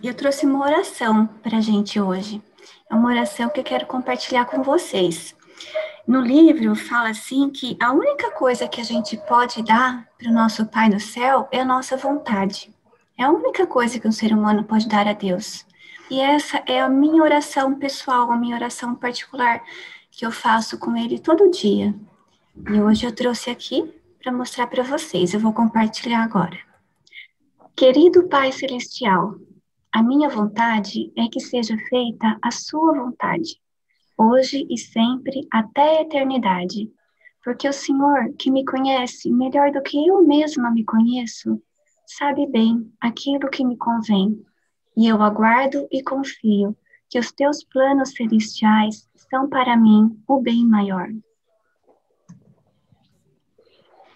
Eu trouxe uma oração para a gente hoje. É uma oração que eu quero compartilhar com vocês. No livro fala assim que a única coisa que a gente pode dar para o nosso Pai no céu é a nossa vontade. É a única coisa que um ser humano pode dar a Deus. E essa é a minha oração pessoal, a minha oração particular que eu faço com Ele todo dia. E hoje eu trouxe aqui para mostrar para vocês. Eu vou compartilhar agora. Querido Pai Celestial, a minha vontade é que seja feita a sua vontade, hoje e sempre, até a eternidade. Porque o Senhor, que me conhece melhor do que eu mesma me conheço, sabe bem aquilo que me convém. E eu aguardo e confio que os teus planos celestiais são para mim o bem maior.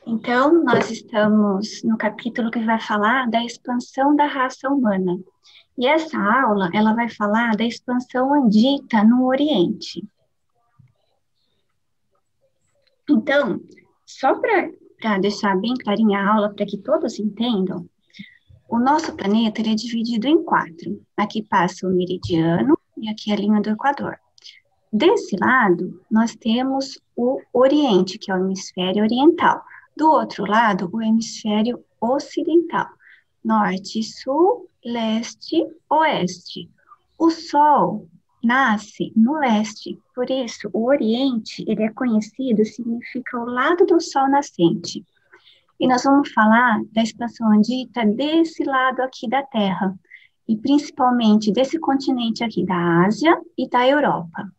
Então, nós estamos no capítulo que vai falar da expansão da raça humana. E essa aula, ela vai falar da expansão andita no Oriente. Então, só para deixar bem clarinha a aula, para que todos entendam, o nosso planeta ele é dividido em quatro. Aqui passa o meridiano e aqui a linha do Equador. Desse lado, nós temos o Oriente, que é o hemisfério oriental. Do outro lado, o hemisfério ocidental. Norte, sul, leste, oeste. O Sol nasce no leste, por isso o Oriente, ele é conhecido, significa o lado do Sol nascente. E nós vamos falar da expansão andita desse lado aqui da Terra, e principalmente desse continente aqui da Ásia e da Europa.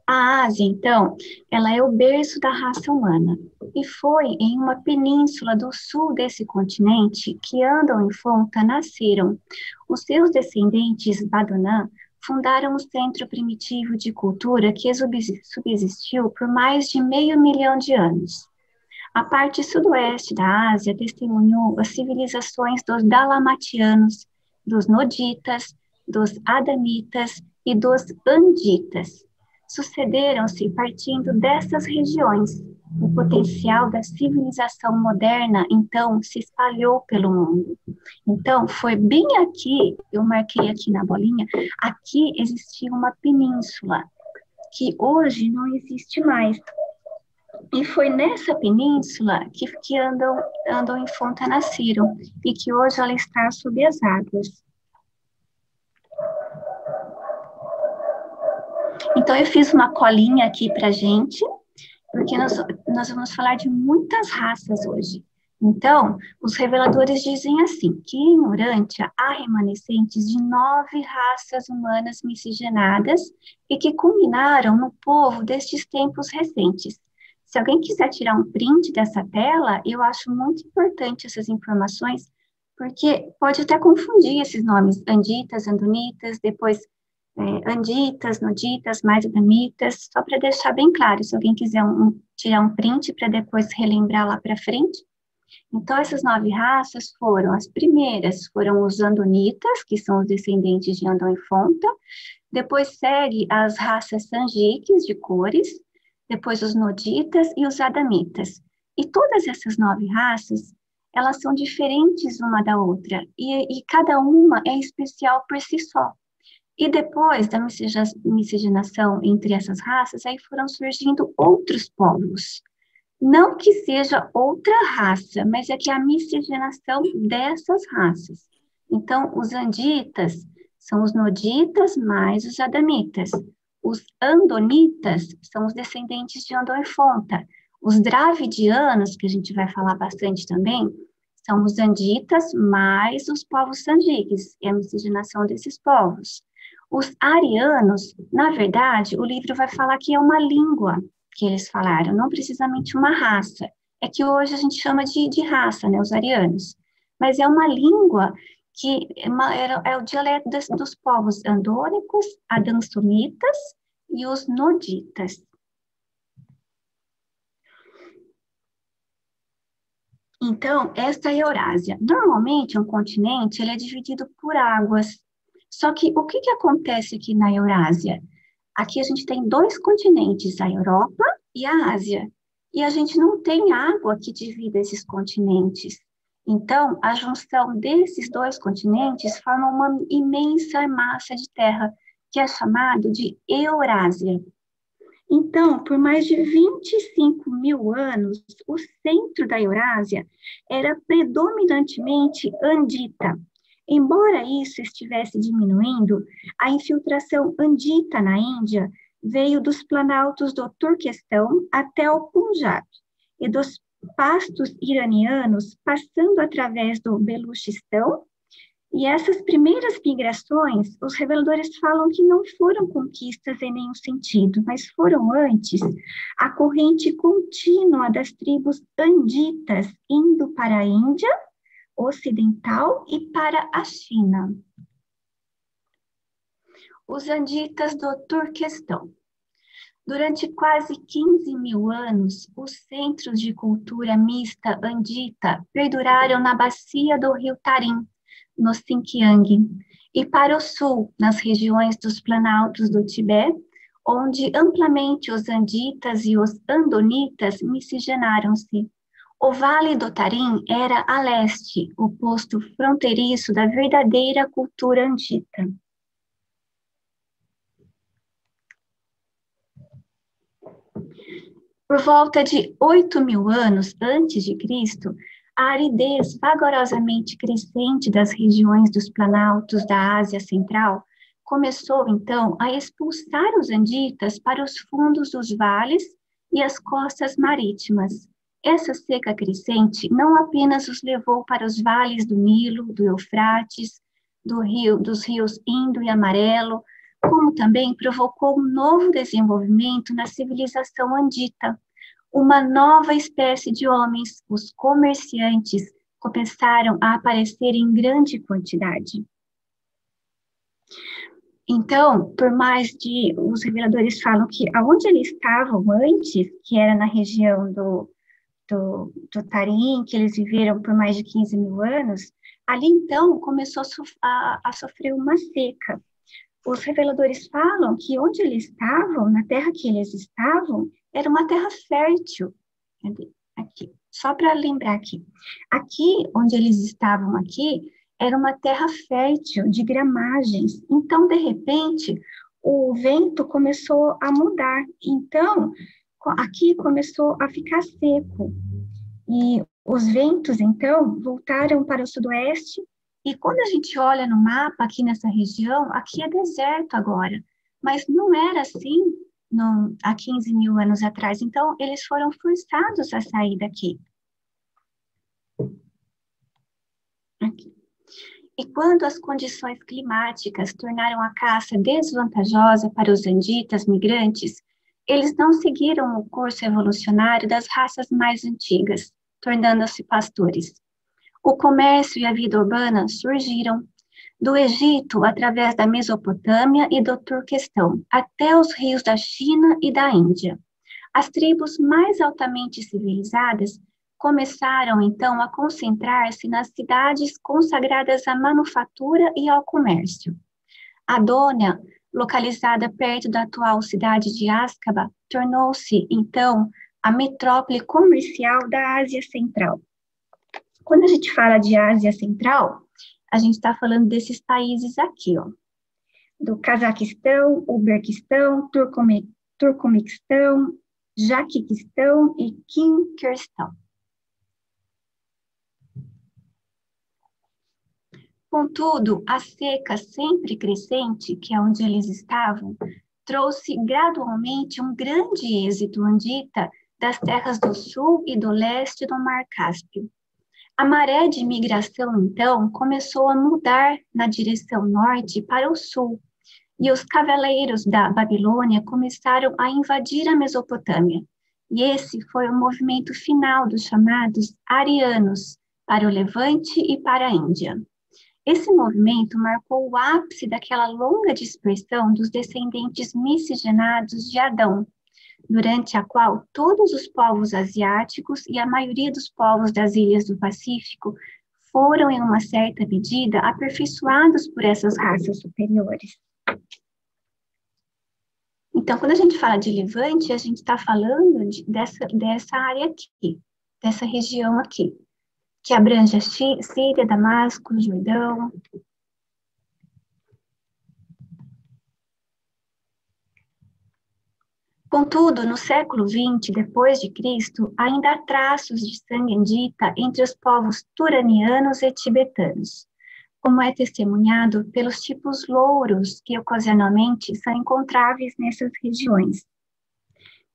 A Ásia, então, ela é o berço da raça humana e foi em uma península do sul desse continente que Andon e Fonta nasceram. Os seus descendentes, Badunã, fundaram o centro primitivo de cultura que subsistiu por mais de 500 mil de anos. A parte sudoeste da Ásia testemunhou as civilizações dos Dalamatianos, dos Noditas, dos Adamitas e dos Anditas. Sucederam-se partindo dessas regiões. O potencial da civilização moderna, então, se espalhou pelo mundo. Então, foi bem aqui, eu marquei aqui na bolinha, aqui existia uma península, que hoje não existe mais. E foi nessa península que Andam e Fonta nasceram, e que hoje ela está sob as águas. Então, eu fiz uma colinha aqui para gente, porque nós vamos falar de muitas raças hoje. Então, os reveladores dizem assim, que em Urântia há remanescentes de 9 raças humanas miscigenadas e que culminaram no povo destes tempos recentes. Se alguém quiser tirar um print dessa tela, eu acho muito importante essas informações, porque pode até confundir esses nomes, anditas, andonitas, depois anditas, noditas, mais adamitas, só para deixar bem claro, se alguém quiser tirar um print para depois relembrar lá para frente. Então, essas 9 raças foram, as primeiras foram os andonitas, que são os descendentes de Andon e Fonta, depois segue as raças sanjiques, de cores, depois os noditas e os adamitas. E todas essas 9 raças, elas são diferentes uma da outra, e cada uma é especial por si só. E depois da miscigenação entre essas raças, aí foram surgindo outros povos. Não que seja outra raça, mas é que é a miscigenação dessas raças. Então, os anditas são os noditas mais os adamitas. Os andonitas são os descendentes de Andon e Fonta. Os dravidianos, que a gente vai falar bastante também, são os anditas mais os povos sanjiques, e a miscigenação desses povos. Os arianos, na verdade, o livro vai falar que é uma língua que eles falaram, não precisamente uma raça. É que hoje a gente chama de raça, né, os arianos. Mas é uma língua que é o dialeto dos povos andônicos, adansomitas e os noditas. Então, esta é a Eurásia. Normalmente, um continente ele é dividido por águas. Só que o que acontece aqui na Eurásia? Aqui a gente tem 2 continentes, a Europa e a Ásia. E a gente não tem água que divida esses continentes. Então, a junção desses dois continentes forma uma imensa massa de terra, que é chamado de Eurásia. Então, por mais de 25 mil anos, o centro da Eurásia era predominantemente andita. Embora isso estivesse diminuindo, a infiltração andita na Índia veio dos planaltos do Turquestão até o Punjab e dos pastos iranianos, passando através do Beluchistão. E essas primeiras migrações, os reveladores falam que não foram conquistas em nenhum sentido, mas foram antes a corrente contínua das tribos anditas indo para a Índia Ocidental e para a China. Os anditas do Turquestão. Durante quase 15 mil anos, os centros de cultura mista andita perduraram na bacia do rio Tarim, no Xinjiang, e para o sul, nas regiões dos planaltos do Tibete, onde amplamente os anditas e os andonitas miscigenaram-se. O Vale do Tarim era a leste, o posto fronteiriço da verdadeira cultura andita. Por volta de 8 mil anos antes de Cristo, a aridez vagarosamente crescente das regiões dos planaltos da Ásia Central começou, então, a expulsar os anditas para os fundos dos vales e as costas marítimas. Essa seca crescente não apenas os levou para os vales do Nilo, do Eufrates, dos rios Indo e Amarelo, como também provocou um novo desenvolvimento na civilização andita. Uma nova espécie de homens, os comerciantes, começaram a aparecer em grande quantidade. Então, por mais de os reveladores falam que aonde eles estavam antes, que era na região do Tarim, que eles viveram por mais de 15 mil anos, ali então começou a sofrer uma seca. Os reveladores falam que onde eles estavam, na terra que eles estavam, era uma terra fértil. Aqui, só para lembrar aqui. Aqui, onde eles estavam aqui, era uma terra fértil, de gramagens. Então, de repente, o vento começou a mudar. Então, aqui começou a ficar seco. E os ventos, então, voltaram para o sudoeste. E quando a gente olha no mapa aqui nessa região, aqui é deserto agora. Mas não era assim há 15 mil anos atrás. Então, eles foram forçados a sair daqui. Aqui. E quando as condições climáticas tornaram a caça desvantajosa para os anditas migrantes, eles não seguiram o curso evolucionário das raças mais antigas, tornando-se pastores. O comércio e a vida urbana surgiram do Egito através da Mesopotâmia e do Turquestão, até os rios da China e da Índia. As tribos mais altamente civilizadas começaram, então, a concentrar-se nas cidades consagradas à manufatura e ao comércio. Adônia, localizada perto da atual cidade de Ascaba, tornou-se, então, a metrópole comercial da Ásia Central. Quando a gente fala de Ásia Central, a gente está falando desses países aqui, ó, do Cazaquistão, Uzbequistão, Turcomenistão, Jaquiquistão e Quirguistão. Contudo, a seca sempre crescente, que é onde eles estavam, trouxe gradualmente um grande êxito andita das terras do sul e do leste do Mar Cáspio. A maré de migração, então, começou a mudar na direção norte para o sul, e os cavaleiros da Babilônia começaram a invadir a Mesopotâmia. E esse foi o movimento final dos chamados arianos, para o Levante e para a Índia. Esse movimento marcou o ápice daquela longa dispersão dos descendentes miscigenados de Adão, durante a qual todos os povos asiáticos e a maioria dos povos das ilhas do Pacífico foram, em uma certa medida, aperfeiçoados por essas raças superiores. Então, quando a gente fala de Levante, a gente está falando dessa área aqui, dessa região aqui. que abrange a Síria, Damasco, Jordão. Contudo, no século XX, depois de Cristo, ainda há traços de sangue andita entre os povos turanianos e tibetanos, como é testemunhado pelos tipos louros que ocasionalmente são encontráveis nessas regiões.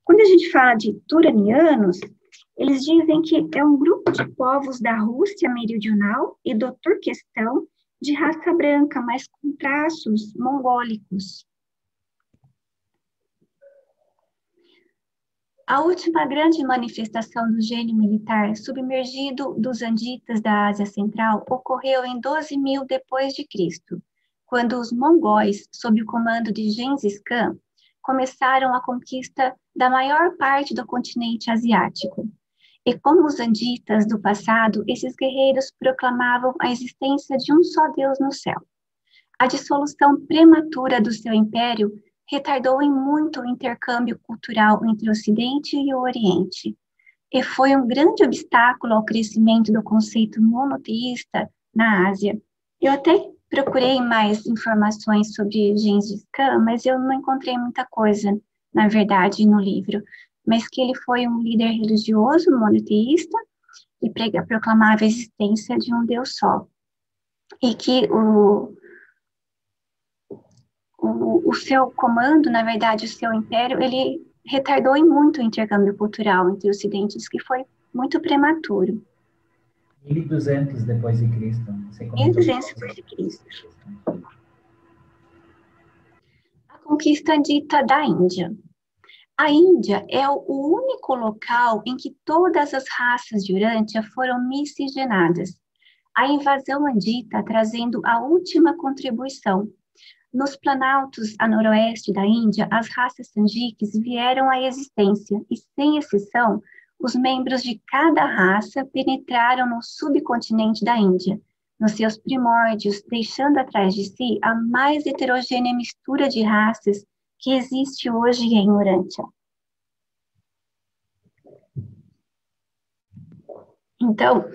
Quando a gente fala de turanianos, eles dizem que é um grupo de povos da Rússia meridional e do Turquestão de raça branca, mas com traços mongólicos. A última grande manifestação do gênio militar submergido dos anditas da Ásia Central ocorreu em 12.000 depois de Cristo, quando os mongóis, sob o comando de Gengis Khan, começaram a conquista da maior parte do continente asiático. E como os anditas do passado, esses guerreiros proclamavam a existência de um só Deus no céu. A dissolução prematura do seu império retardou em muito o intercâmbio cultural entre o Ocidente e o Oriente, e foi um grande obstáculo ao crescimento do conceito monoteísta na Ásia. Eu até procurei mais informações sobre Gengis Khan, mas eu não encontrei muita coisa, na verdade, no livro, mas que ele foi um líder religioso monoteísta e proclamava a existência de um Deus só, e que o seu comando, na verdade, o seu império, ele retardou em muito o intercâmbio cultural entre os ocidentes, que foi muito prematuro. 1200 depois de Cristo. 1200 depois de Cristo. A conquista dita da Índia. A Índia é o único local em que todas as raças de Urântia foram miscigenadas. A invasão andita trazendo a última contribuição. Nos planaltos a noroeste da Índia, as raças Sanjiques vieram à existência e, sem exceção, os membros de cada raça penetraram no subcontinente da Índia, nos seus primórdios, deixando atrás de si a mais heterogênea mistura de raças que existe hoje em Urântia. Então,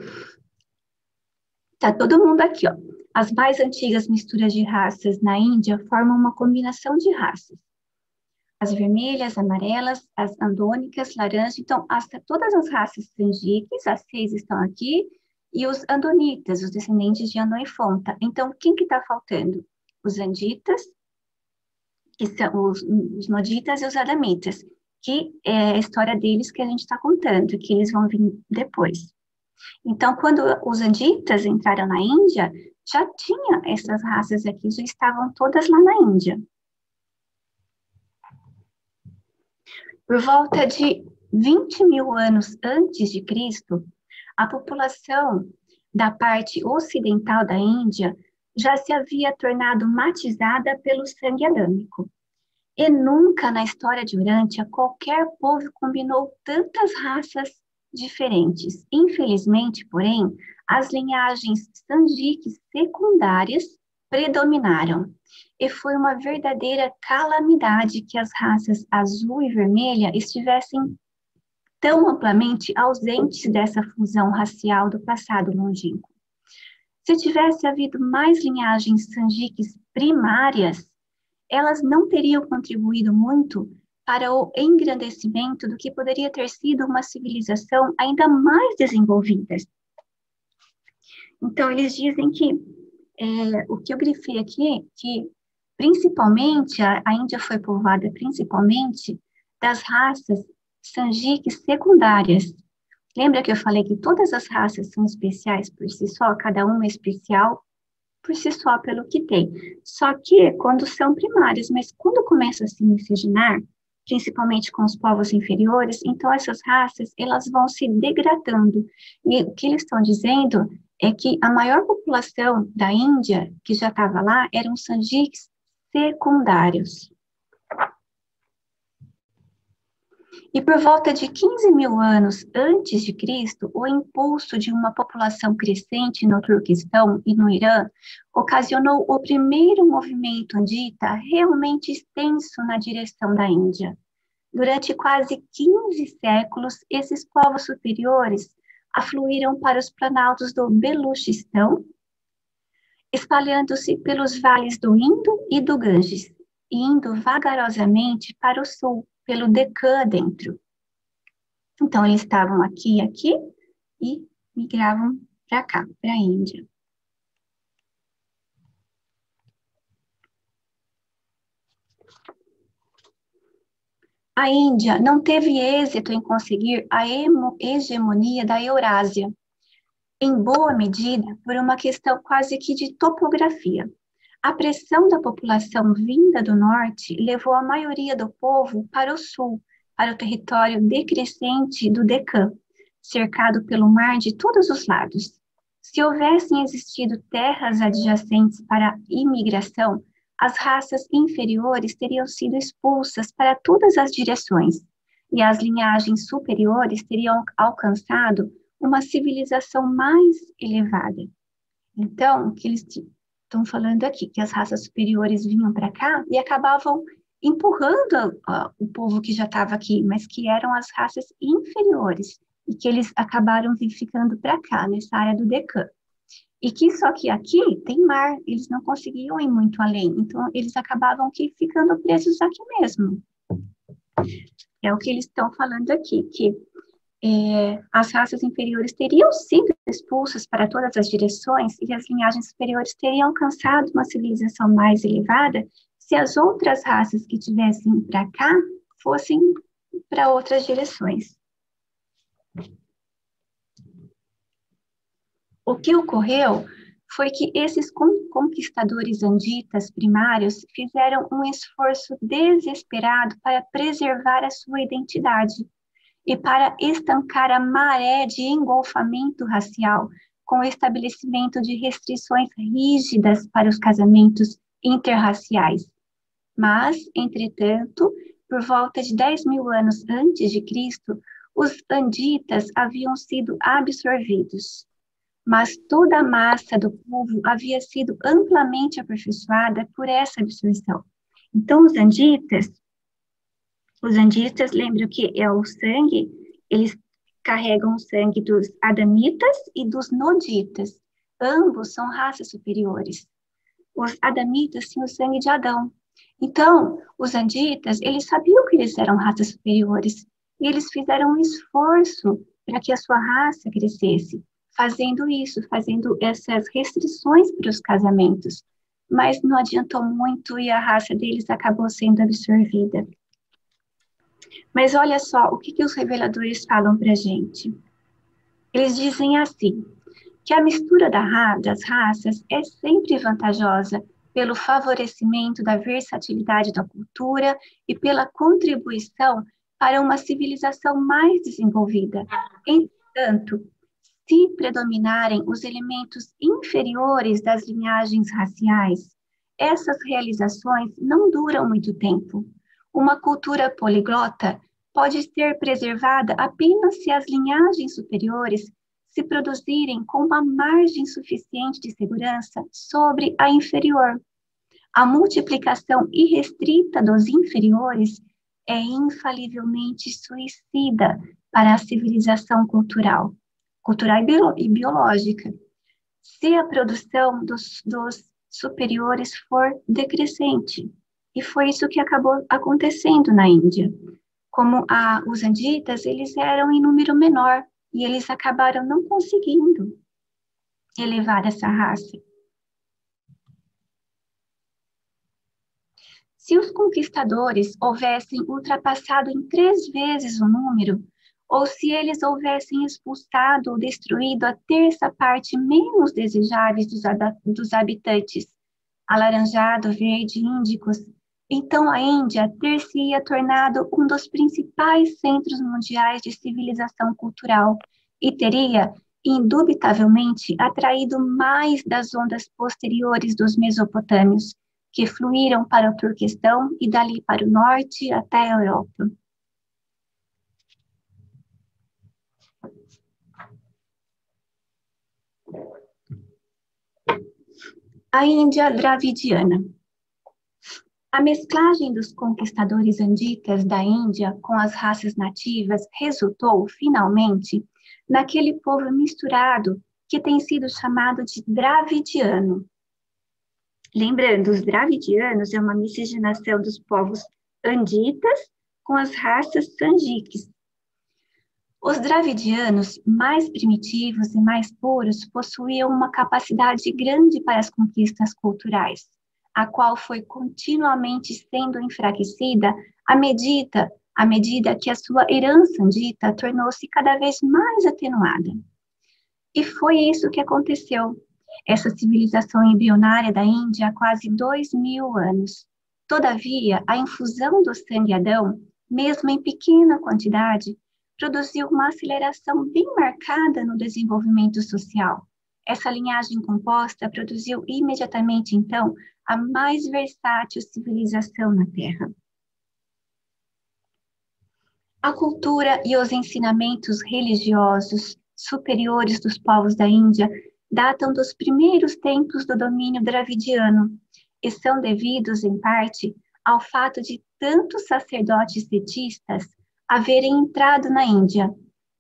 tá todo mundo aqui, ó. As mais antigas misturas de raças na Índia formam uma combinação de raças. As vermelhas, amarelas, as andônicas, laranja. Então, todas as raças Sanjiques, as 6 estão aqui, e os andonitas, os descendentes de Anu e Fonta. Então, quem que está faltando? Os anditas, que são os noditas e os adamitas, que é a história deles que a gente está contando, que eles vão vir depois. Então, quando os anditas entraram na Índia, já tinha essas raças aqui, já estavam todas lá na Índia. Por volta de 20.000 anos antes de Cristo, a população da parte ocidental da Índia já se havia tornado matizada pelo sangue adâmico. E nunca na história de Urântia qualquer povo combinou tantas raças diferentes. Infelizmente, porém, as linhagens Sanjiques secundárias predominaram. E foi uma verdadeira calamidade que as raças azul e vermelha estivessem tão amplamente ausentes dessa fusão racial do passado longínquo. Se tivesse havido mais linhagens Sanjiques primárias, elas não teriam contribuído muito para o engrandecimento do que poderia ter sido uma civilização ainda mais desenvolvida. Então, eles dizem que, o que eu grifei aqui, que principalmente, a Índia foi povoada principalmente das raças Sanjiques secundárias. Lembra que eu falei que todas as raças são especiais por si só, cada uma é especial por si só pelo que tem. Só que quando são primárias, mas quando começa a se miscigenar, principalmente com os povos inferiores, então essas raças, elas vão se degradando. E o que eles estão dizendo é que a maior população da Índia, que já estava lá, eram Sanjiques secundários. E por volta de 15.000 anos antes de Cristo, o impulso de uma população crescente no Turquestão e no Irã ocasionou o primeiro movimento andita realmente extenso na direção da Índia. Durante quase 15 séculos, esses povos superiores afluíram para os planaltos do Beluchistão, espalhando-se pelos vales do Indo e do Ganges, e indo vagarosamente para o sul, pelo Deccan dentro. Então, eles estavam aqui e migravam para cá, para a Índia. A Índia não teve êxito em conseguir a hegemonia da Eurásia, em boa medida por uma questão quase que de topografia. A pressão da população vinda do norte levou a maioria do povo para o sul, para o território decrescente do Deccan, cercado pelo mar de todos os lados. Se houvessem existido terras adjacentes para a imigração, as raças inferiores teriam sido expulsas para todas as direções, e as linhagens superiores teriam alcançado uma civilização mais elevada. Então, o que eles estão falando aqui, que as raças superiores vinham para cá e acabavam empurrando o povo que já estava aqui, mas que eram as raças inferiores, e que eles acabaram ficando para cá, nessa área do Deccan. E que só que aqui tem mar, eles não conseguiam ir muito além, então eles acabavam ficando presos aqui mesmo. É o que eles estão falando aqui, que as raças inferiores teriam sido expulsas para todas as direções e as linhagens superiores teriam alcançado uma civilização mais elevada se as outras raças que tivessem para cá fossem para outras direções. O que ocorreu foi que esses conquistadores anditas primários fizeram um esforço desesperado para preservar a sua identidade e para estancar a maré de engolfamento racial com o estabelecimento de restrições rígidas para os casamentos interraciais. Mas, entretanto, por volta de 10.000 anos antes de Cristo, os anditas haviam sido absorvidos. Mas toda a massa do povo havia sido amplamente aperfeiçoada por essa absorção. Então, os anditas, lembram que é o sangue, eles carregam o sangue dos adamitas e dos noditas. Ambos são raças superiores. Os adamitas tinham o sangue de Adão. Então, os anditas, eles sabiam que eles eram raças superiores, e eles fizeram um esforço para que a sua raça crescesse, fazendo essas restrições para os casamentos. Mas não adiantou muito e a raça deles acabou sendo absorvida. Mas olha só, o que os reveladores falam para a gente? Eles dizem assim, que a mistura das raças é sempre vantajosa pelo favorecimento da versatilidade da cultura e pela contribuição para uma civilização mais desenvolvida. Entretanto, se predominarem os elementos inferiores das linhagens raciais, essas realizações não duram muito tempo. Uma cultura poliglota pode ser preservada apenas se as linhagens superiores se produzirem com uma margem suficiente de segurança sobre a inferior. A multiplicação irrestrita dos inferiores é infalivelmente suicida para a civilização cultural e biológica, se a produção dos superiores for decrescente. E foi isso que acabou acontecendo na Índia. Como os anditas, eles eram em número menor, e eles acabaram não conseguindo elevar essa raça. Se os conquistadores houvessem ultrapassado em 3 vezes o número, ou se eles houvessem expulsado ou destruído a terça parte menos desejáveis dos habitantes, alaranjado, verde, índicos, então a Índia ter-se-ia tornado um dos principais centros mundiais de civilização cultural e teria, indubitavelmente, atraído mais das ondas posteriores dos mesopotâmios, que fluíram para o Turquestão e dali para o norte até a Europa. A Índia Dravidiana. A mesclagem dos conquistadores anditas da Índia com as raças nativas resultou, finalmente, naquele povo misturado que tem sido chamado de dravidiano. Lembrando, os dravidianos é uma miscigenação dos povos anditas com as raças sanjiques. Os dravidianos, mais primitivos e mais puros, possuíam uma capacidade grande para as conquistas culturais, a qual foi continuamente sendo enfraquecida à medida que a sua herança andita tornou-se cada vez mais atenuada. E foi isso que aconteceu. Essa civilização embrionária da Índia há quase 2.000 anos. Todavia, a infusão do sangue Adão, mesmo em pequena quantidade, produziu uma aceleração bem marcada no desenvolvimento social. Essa linhagem composta produziu imediatamente, então, a mais versátil civilização na Terra. A cultura e os ensinamentos religiosos superiores dos povos da Índia datam dos primeiros tempos do domínio dravidiano e são devidos, em parte, ao fato de tantos sacerdotes setistas haverem entrado na Índia,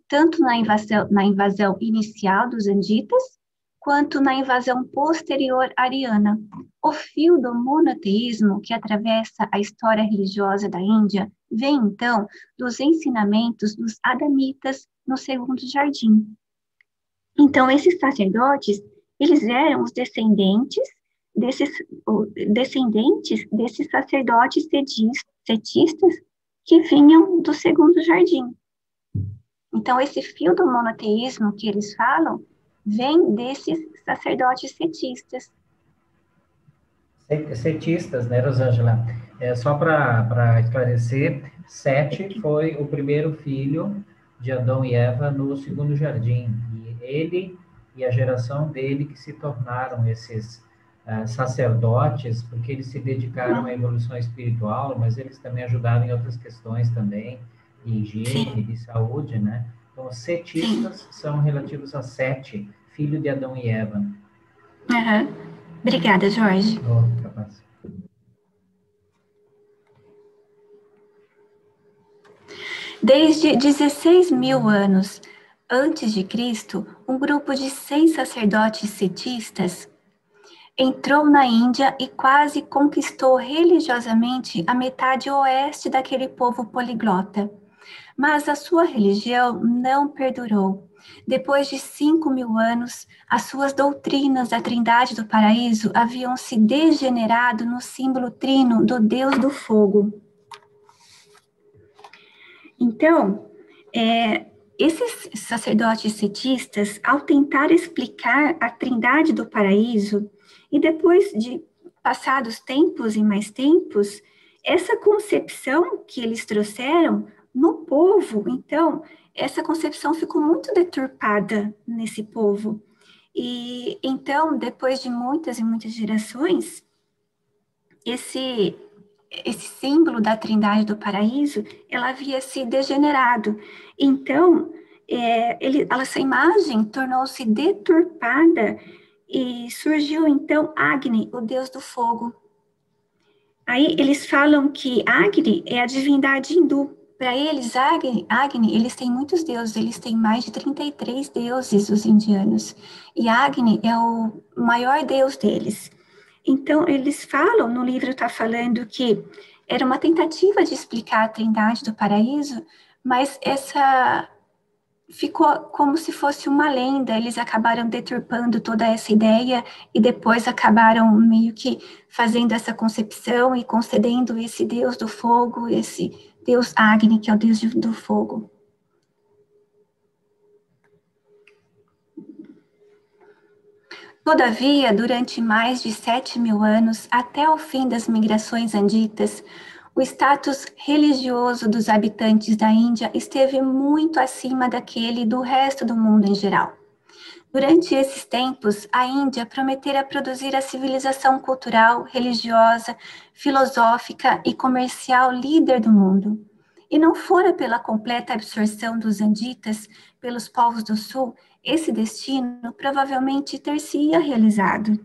tanto na invasão inicial dos anditas, quanto na invasão posterior ariana. O fio do monoteísmo que atravessa a história religiosa da Índia vem, então, dos ensinamentos dos adamitas no segundo jardim. Então, esses sacerdotes, eles eram os descendentes desses sacerdotes setistas que vinham do segundo jardim. Então, esse fio do monoteísmo que eles falam vem desses sacerdotes setistas. Setistas, né, Rosângela? Só para esclarecer, Sete foi o primeiro filho de Adão e Eva no segundo jardim. E ele e a geração dele que se tornaram esses sacerdotes, porque eles se dedicaram à evolução espiritual, mas eles também ajudaram em outras questões também, de higiene, de saúde, né? Então, os setistas são relativos a Sete, filho de Adão e Eva. Uhum. Obrigada, Jorge. Capaz. Desde 16.000 anos antes de Cristo, um grupo de 6 sacerdotes setistas entrou na Índia e quase conquistou religiosamente a metade oeste daquele povo poliglota. Mas a sua religião não perdurou. Depois de 5.000 anos, as suas doutrinas da Trindade do Paraíso haviam se degenerado no símbolo trino do Deus do Fogo. Então, esses sacerdotes setistas, ao tentar explicar a Trindade do Paraíso, e depois de passados tempos e mais tempos, essa concepção que eles trouxeram no povo, então, essa concepção ficou muito deturpada nesse povo. E então, depois de muitas e muitas gerações, esse símbolo da Trindade do Paraíso, ela havia se degenerado. Então, essa imagem tornou-se deturpada e surgiu, então, Agni, o deus do fogo. Aí, eles falam que Agni é a divindade hindu. Para eles, Agni, eles têm muitos deuses, eles têm mais de 33 deuses, os indianos. E Agni é o maior deus deles. Então, eles falam, no livro está falando que era uma tentativa de explicar a Trindade do Paraíso, mas essa ficou como se fosse uma lenda, eles acabaram deturpando toda essa ideia e depois acabaram meio que fazendo essa concepção e concedendo esse Deus do fogo, esse Deus Agni, que é o Deus do fogo. Todavia, durante mais de 7.000 anos, até o fim das migrações anditas, o status religioso dos habitantes da Índia esteve muito acima daquele do resto do mundo em geral. Durante esses tempos, a Índia prometera produzir a civilização cultural, religiosa, filosófica e comercial líder do mundo. E não fora pela completa absorção dos anditas pelos povos do sul, esse destino provavelmente ter-se-ia realizado.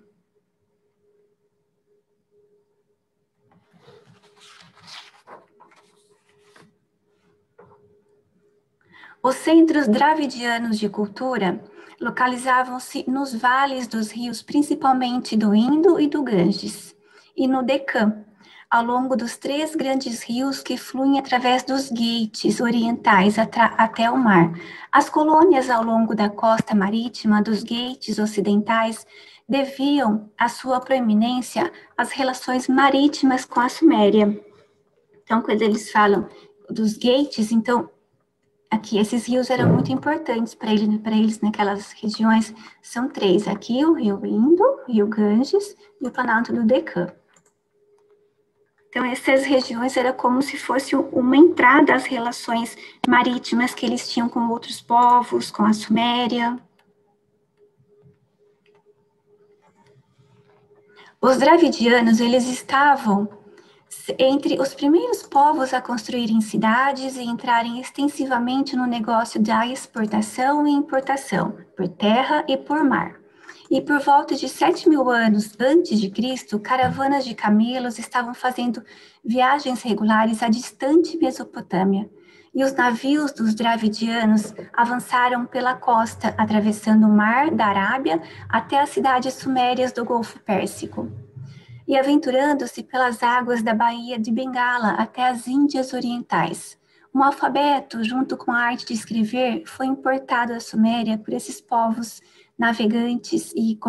Os centros dravidianos de cultura localizavam-se nos vales dos rios, principalmente do Indo e do Ganges, e no Deccan, ao longo dos 3 grandes rios que fluem através dos gates orientais até o mar. As colônias ao longo da costa marítima dos gates ocidentais deviam a sua proeminência às relações marítimas com a Suméria. Então, quando eles falam dos gates, então, aqui, esses rios eram muito importantes para eles naquelas regiões. São 3. Aqui, o rio Indo, o rio Ganges e o Planalto do Deccan. Então, essas regiões era como se fosse uma entrada às relações marítimas que eles tinham com outros povos, com a Suméria. Os dravidianos, eles estavam entre os primeiros povos a construírem cidades e entrarem extensivamente no negócio da exportação e importação, por terra e por mar. E por volta de 7.000 anos antes de Cristo, caravanas de camelos estavam fazendo viagens regulares à distante Mesopotâmia. E os navios dos dravidianos avançaram pela costa, atravessando o mar da Arábia até as cidades sumérias do Golfo Pérsico, e aventurando-se pelas águas da Baía de Bengala até as Índias Orientais. Um alfabeto, junto com a arte de escrever, foi importado à Suméria por esses povos navegantes e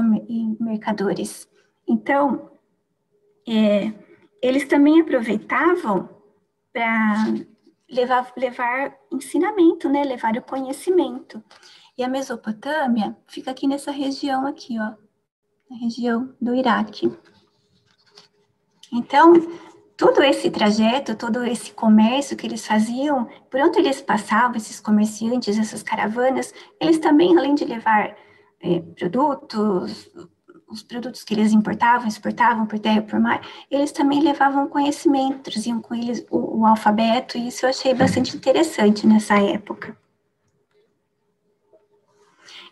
mercadores. Então, eles também aproveitavam para levar ensinamento, né? Levar o conhecimento. E a Mesopotâmia fica aqui nessa região aqui, ó, na região do Iraque. Então, todo esse trajeto, todo esse comércio que eles faziam, por onde eles passavam, esses comerciantes, essas caravanas, eles também, além de levar produtos, os produtos que eles importavam, exportavam por terra e por mar, eles também levavam conhecimento, traziam com eles o alfabeto, e isso eu achei bastante interessante nessa época.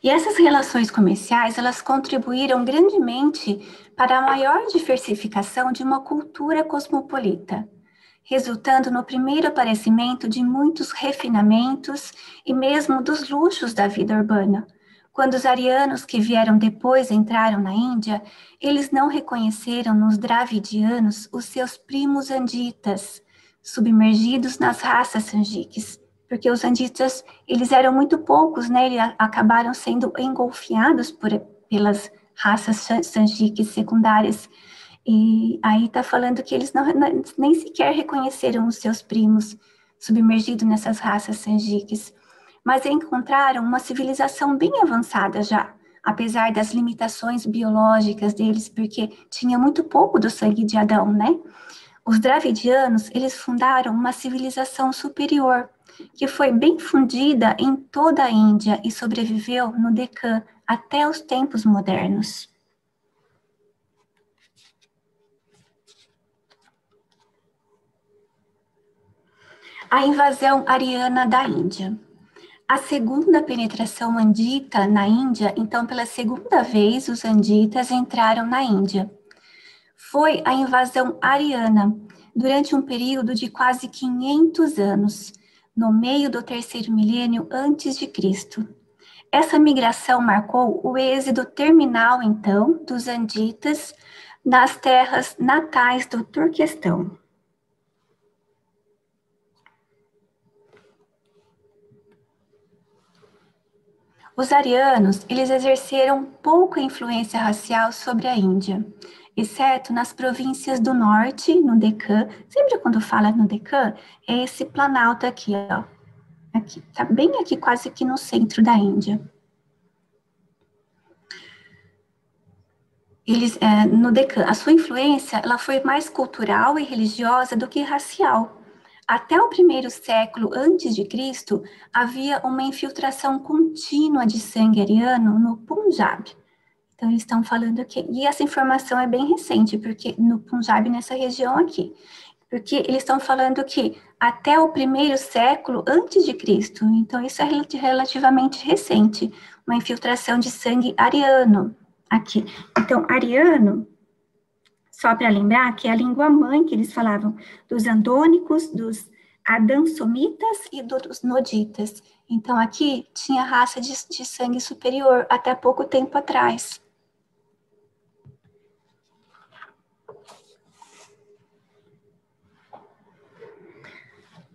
E essas relações comerciais, elas contribuíram grandemente para a maior diversificação de uma cultura cosmopolita, resultando no primeiro aparecimento de muitos refinamentos e mesmo dos luxos da vida urbana. Quando os arianos que vieram depois entraram na Índia, eles não reconheceram nos dravidianos os seus primos anditas, submergidos nas raças sanjiques, porque os anditas, eles eram muito poucos, né? Eles acabaram sendo engolfiados pelas raças sanjiques secundárias. E aí está falando que eles nem sequer reconheceram os seus primos submergidos nessas raças sanjiques, mas encontraram uma civilização bem avançada já, apesar das limitações biológicas deles, porque tinha muito pouco do sangue de Adão, né? Os dravidianos, eles fundaram uma civilização superior, que foi bem fundida em toda a Índia e sobreviveu no Deccan até os tempos modernos. A invasão ariana da Índia. A segunda penetração andita na Índia, então pela segunda vez os anditas entraram na Índia. Foi a invasão ariana, durante um período de quase 500 anos, no meio do 3º milênio antes de Cristo. Essa migração marcou o êxodo terminal, então, dos anditas nas terras natais do Turquestão. Os arianos, eles exerceram pouca influência racial sobre a Índia, exceto nas províncias do norte, no Deccan. Sempre quando fala no Deccan, é esse planalto aqui, ó. Aqui, tá bem aqui, quase que no centro da Índia. No Deccan, a sua influência, ela foi mais cultural e religiosa do que racial. Até o 1º século antes de Cristo, havia uma infiltração contínua de sangue ariano no Punjab. Então, eles estão falando aqui, e essa informação é bem recente, porque no Punjab, nessa região aqui, porque eles estão falando que até o 1º século antes de Cristo, então isso é relativamente recente, uma infiltração de sangue ariano aqui. Então, ariano, só para lembrar que é a língua mãe que eles falavam, dos andônicos, dos adansomitas e dos noditas. Então, aqui tinha raça de sangue superior até pouco tempo atrás.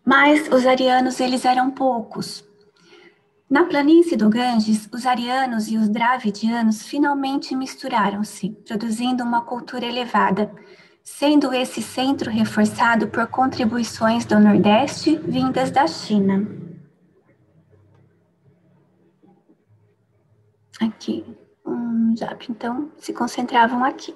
Mas os arianos, eles eram poucos. Na planície do Ganges, os arianos e os dravidianos finalmente misturaram-se, produzindo uma cultura elevada, sendo esse centro reforçado por contribuições do Nordeste vindas da China. Aqui, já então se concentravam aqui.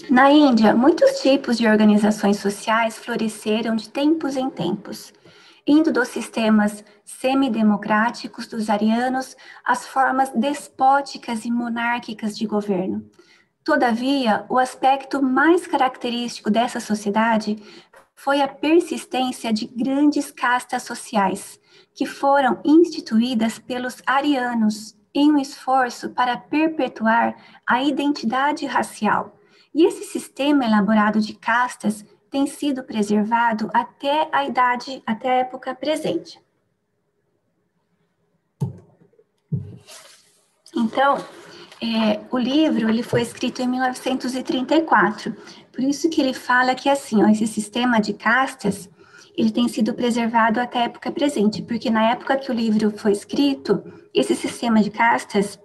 Na Índia, muitos tipos de organizações sociais floresceram de tempos em tempos, indo dos sistemas semidemocráticos dos arianos às formas despóticas e monárquicas de governo. Todavia, o aspecto mais característico dessa sociedade foi a persistência de grandes castas sociais, que foram instituídas pelos arianos em um esforço para perpetuar a identidade racial. E esse sistema elaborado de castas tem sido preservado até a época presente. Então, o livro ele foi escrito em 1934, por isso que ele fala que assim, esse sistema de castas ele tem sido preservado até a época presente, porque na época que o livro foi escrito, esse sistema de castas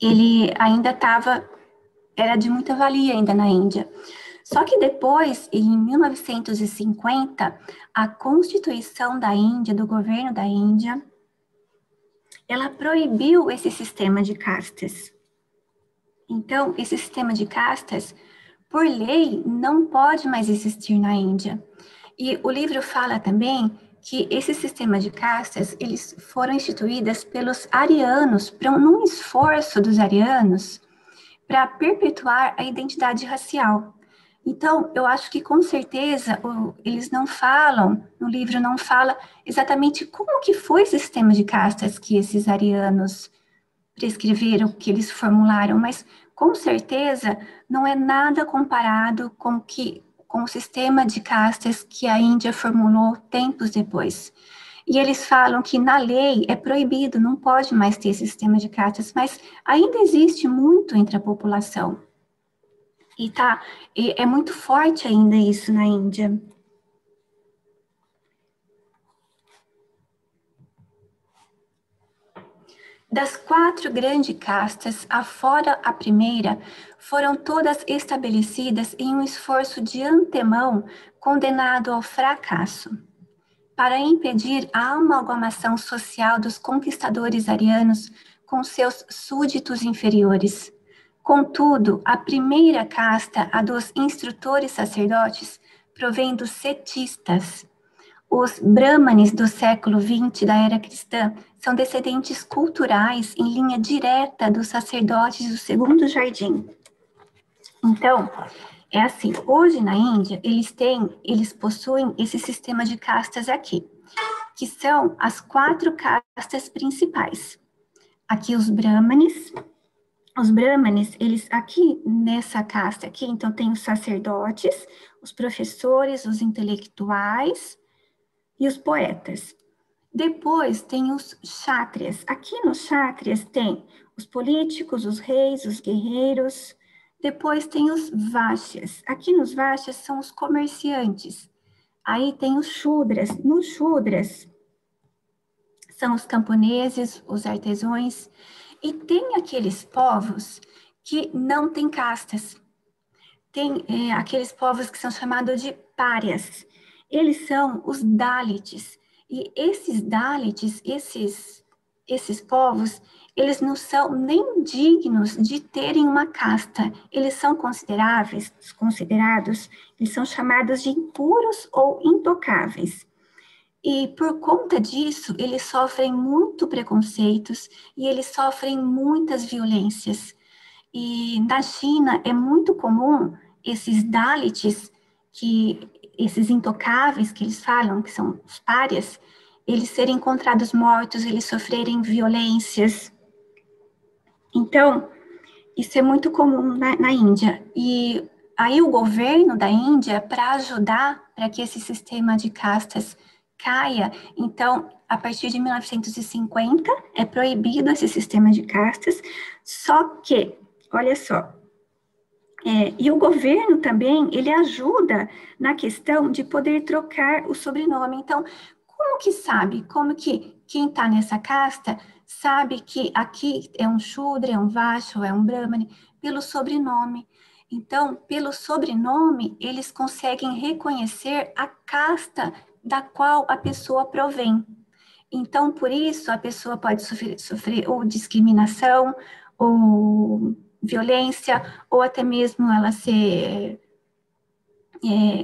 ele ainda era de muita valia ainda na Índia. Só que depois, em 1950, a Constituição da Índia, do governo da Índia, ela proibiu esse sistema de castas. Então, esse sistema de castas, por lei, não pode mais existir na Índia. E o livro fala também que esse sistema de castas, eles foram instituídas pelos arianos, num esforço dos arianos para perpetuar a identidade racial. Então, eu acho que com certeza eles não falam, no livro não fala exatamente como que foi esse sistema de castas que esses arianos prescreveram, que eles formularam, mas com certeza não é nada comparado com o sistema de castas que a Índia formulou tempos depois. E eles falam que na lei é proibido, não pode mais ter esse sistema de castas, mas ainda existe muito entre a população. E é muito forte ainda isso na Índia. Das 4 grandes castas, afora a primeira, foram todas estabelecidas em um esforço de antemão condenado ao fracasso, para impedir a amalgamação social dos conquistadores arianos com seus súditos inferiores. Contudo, a primeira casta, a dos instrutores sacerdotes, provém dos setistas. Os brahmanes do século XX da era cristã são descendentes culturais em linha direta dos sacerdotes do segundo jardim. Então, é assim, hoje na Índia, eles possuem esse sistema de castas aqui, que são as 4 castas principais. Aqui os brahmanes, eles aqui nessa casta aqui, então tem os sacerdotes, os professores, os intelectuais e os poetas. Depois tem os kshatriyas. Aqui nos kshatriyas tem os políticos, os reis, os guerreiros. Depois tem os vaixyas. Aqui nos vaixyas são os comerciantes. Aí tem os shudras. Nos shudras são os camponeses, os artesãos. E tem aqueles povos que não têm castas. Tem aqueles povos que são chamados de párias. Eles são os Dalits. E esses Dalits, esses povos, eles não são nem dignos de terem uma casta. Eles são considerados, eles são chamados de impuros ou intocáveis. E por conta disso, eles sofrem muito preconceitos e eles sofrem muitas violências. E na China é muito comum esses Dalits, esses intocáveis que eles falam, que são os párias, eles serem encontrados mortos, eles sofrerem violências. Então, Isso é muito comum na Índia. E aí o governo da Índia, para ajudar para que esse sistema de castas caia, então, a partir de 1950, é proibido esse sistema de castas, só que, olha só, e o governo também, ele ajuda na questão de poder trocar o sobrenome. Então, como que sabe? Como que quem está nessa casta sabe que aqui é um Shudra, é um Vaishya, é um Brahmane, pelo sobrenome. Então, pelo sobrenome, eles conseguem reconhecer a casta da qual a pessoa provém. Então, por isso, a pessoa pode sofrer ou discriminação, ou violência, ou até mesmo ela ser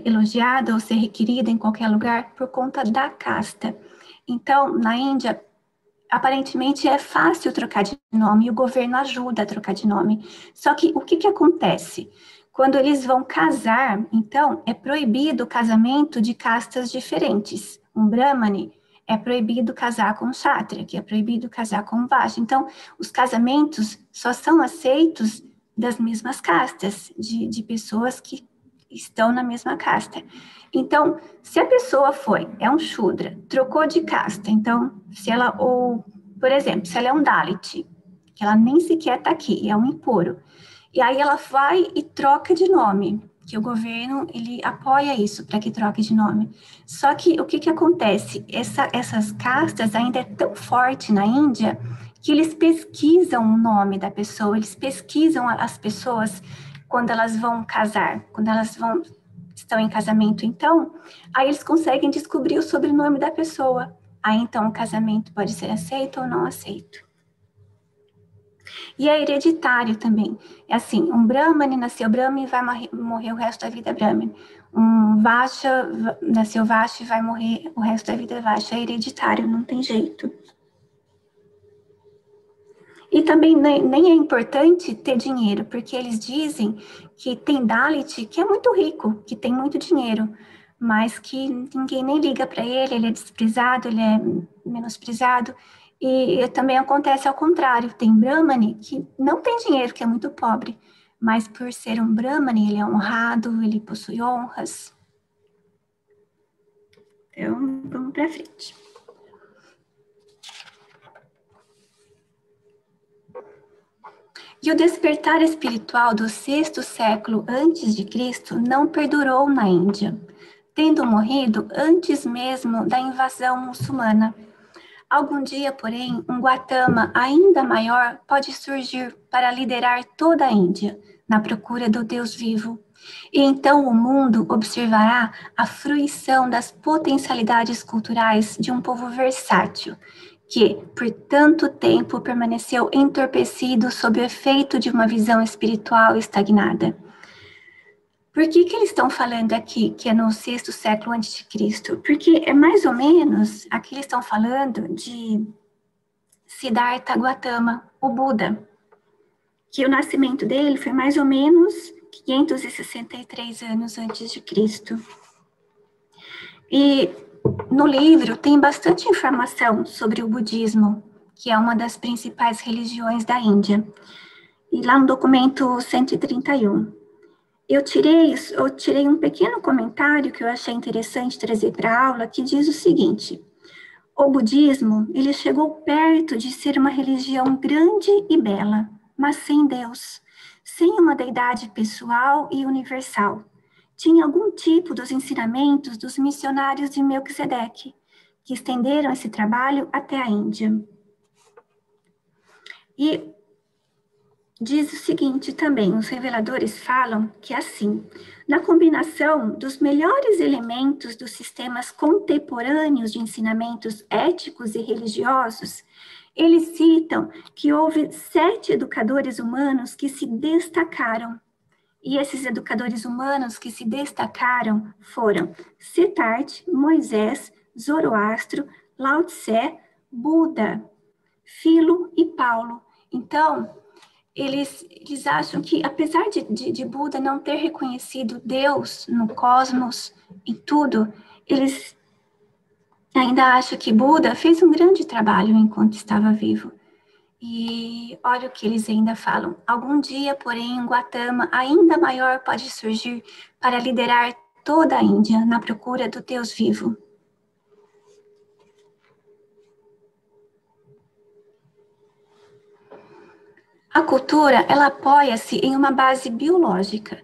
elogiada ou ser requerida em qualquer lugar por conta da casta. Então, na Índia, aparentemente é fácil trocar de nome, e o governo ajuda a trocar de nome. Só que o que acontece? Quando eles vão casar, então, é proibido o casamento de castas diferentes. Um Brahmane é proibido casar com um Kshatriya, que é proibido casar com um Vaishya. Então, os casamentos só são aceitos das mesmas castas, de pessoas que estão na mesma casta. Então, se a pessoa é um Shudra, trocou de casta, então, por exemplo, se ela é um Dalit, que ela nem sequer está aqui, é um impuro, e aí ela vai e troca de nome, que o governo, ele apoia isso, para que troque de nome. Só que o que acontece? Essas castas ainda é tão forte na Índia, que eles pesquisam o nome da pessoa, eles pesquisam as pessoas quando elas vão casar, quando elas estão em casamento. Então, aí eles conseguem descobrir o sobrenome da pessoa. Aí, então, o casamento pode ser aceito ou não aceito. E é hereditário também. É assim, um Brahmane nasceu Brahmane e vai morrer o resto da vida Brahmane. Um Vaishya nasceu Vaishya e vai morrer o resto da vida Vaishya. É hereditário, não tem jeito. E também nem é importante ter dinheiro, porque eles dizem que tem Dalit que é muito rico, que tem muito dinheiro, mas que ninguém nem liga para ele é desprezado, ele é menosprezado. E também acontece ao contrário, tem Brahmane que não tem dinheiro, que é muito pobre, mas por ser um Brahmane, ele é honrado, ele possui honras. Então, vamos para frente. E o despertar espiritual do 6º século antes de Cristo não perdurou na Índia, tendo morrido antes mesmo da invasão muçulmana. Algum dia, porém, um Gautama ainda maior pode surgir para liderar toda a Índia, na procura do Deus vivo. E então o mundo observará a fruição das potencialidades culturais de um povo versátil, que, por tanto tempo, permaneceu entorpecido sob o efeito de uma visão espiritual estagnada. Por que eles estão falando aqui que é no 6º século antes de Cristo? Porque é mais ou menos, aqui eles estão falando de Siddhartha Gautama, o Buda, que o nascimento dele foi mais ou menos 563 anos antes de Cristo. E no livro tem bastante informação sobre o budismo, que é uma das principais religiões da Índia. E lá no documento 131, eu tirei um pequeno comentário que eu achei interessante trazer para a aula, que diz o seguinte: o budismo, ele chegou perto de ser uma religião grande e bela, mas sem Deus, sem uma deidade pessoal e universal. Tinha algum tipo dos ensinamentos dos missionários de Melquisedeque, que estenderam esse trabalho até a Índia. E diz o seguinte também, os reveladores falam que assim, na combinação dos melhores elementos dos sistemas contemporâneos de ensinamentos éticos e religiosos, eles citam que houve 7 educadores humanos que se destacaram. E esses educadores humanos que se destacaram foram Siddhartha, Moisés, Zoroastro, Lao Tse, Buda, Filo e Paulo. Então, eles acham que, apesar de Buda não ter reconhecido Deus no cosmos, em tudo, eles ainda acham que Buda fez um grande trabalho enquanto estava vivo. E olha o que eles ainda falam. Algum dia, porém, um Gautama ainda maior pode surgir para liderar toda a Índia na procura do Deus vivo. A cultura, ela apoia-se em uma base biológica,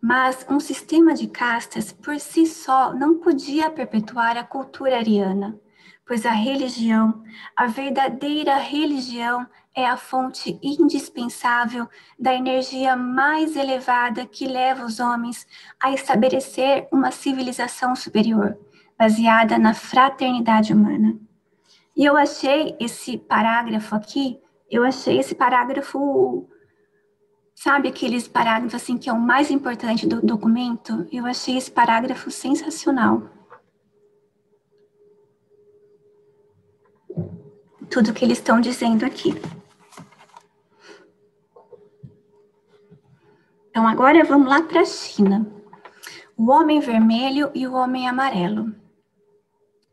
mas um sistema de castas por si só não podia perpetuar a cultura ariana, pois a religião, a verdadeira religião, é a fonte indispensável da energia mais elevada que leva os homens a estabelecer uma civilização superior, baseada na fraternidade humana. E eu achei esse parágrafo aqui, sabe aqueles parágrafos assim que é o mais importante do documento? Eu achei esse parágrafo sensacional. Tudo que eles estão dizendo aqui. Então, agora vamos lá para a China. O homem vermelho e o homem amarelo.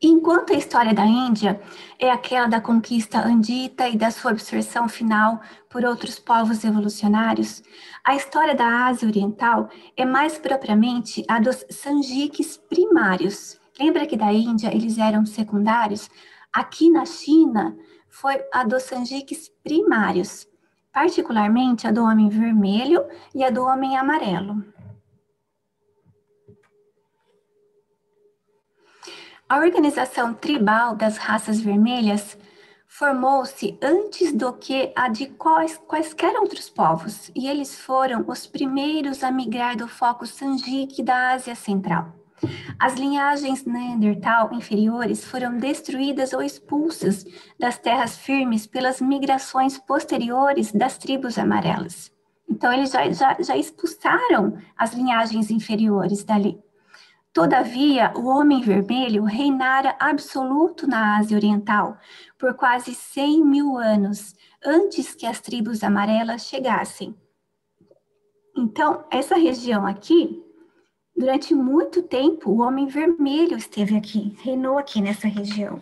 Enquanto a história da Índia é aquela da conquista andita e da sua absorção final por outros povos evolucionários, a história da Ásia Oriental é mais propriamente a dos Sanjiks primários. Lembra que da Índia eles eram secundários? Aqui na China foi a dos Sanjiks primários, particularmente a do homem vermelho e a do homem amarelo. A organização tribal das raças vermelhas formou-se antes do que a de quaisquer outros povos, e eles foram os primeiros a migrar do foco Sanjik da Ásia Central. As linhagens Neandertal inferiores foram destruídas ou expulsas das terras firmes pelas migrações posteriores das tribos amarelas. Então, eles já expulsaram as linhagens inferiores dali. Todavia, o homem vermelho reinara absoluto na Ásia Oriental por quase 100 mil anos, antes que as tribos amarelas chegassem. Então, essa região aqui, durante muito tempo, o homem vermelho esteve aqui, reinou aqui nessa região.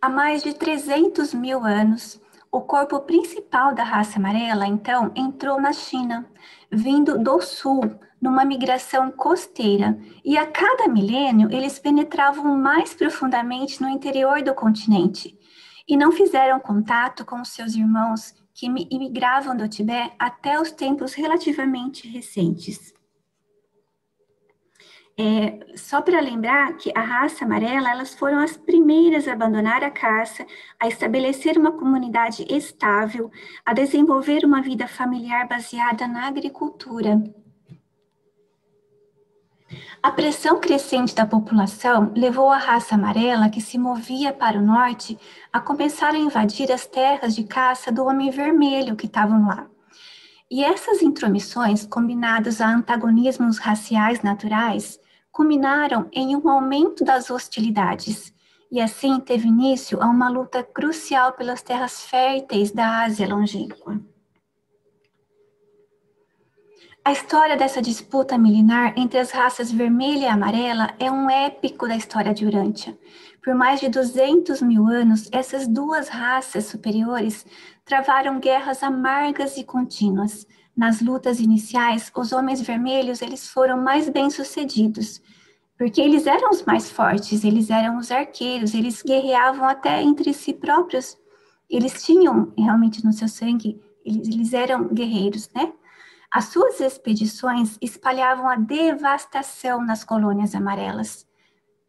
Há mais de 300 mil anos, o corpo principal da raça amarela, então, entrou na China, vindo do sul, numa migração costeira, e a cada milênio eles penetravam mais profundamente no interior do continente, e não fizeram contato com os seus irmãos que imigravam do Tibete até os tempos relativamente recentes. Só para lembrar que a raça amarela, elas foram as primeiras a abandonar a caça, a estabelecer uma comunidade estável, a desenvolver uma vida familiar baseada na agricultura. A pressão crescente da população levou a raça amarela, que se movia para o norte, a começar a invadir as terras de caça do homem vermelho que estavam lá. E essas intromissões, combinadas a antagonismos raciais naturais, culminaram em um aumento das hostilidades, e assim teve início a uma luta crucial pelas terras férteis da Ásia longínqua. A história dessa disputa milenar entre as raças vermelha e amarela é um épico da história de Urântia. Por mais de 200 mil anos, essas duas raças superiores travaram guerras amargas e contínuas. Nas lutas iniciais, os homens vermelhos eles foram mais bem-sucedidos, porque eles eram os mais fortes, eles eram os arqueiros, eles guerreavam até entre si próprios, eles tinham realmente no seu sangue, eles eram guerreiros, né? As suas expedições espalhavam a devastação nas colônias amarelas.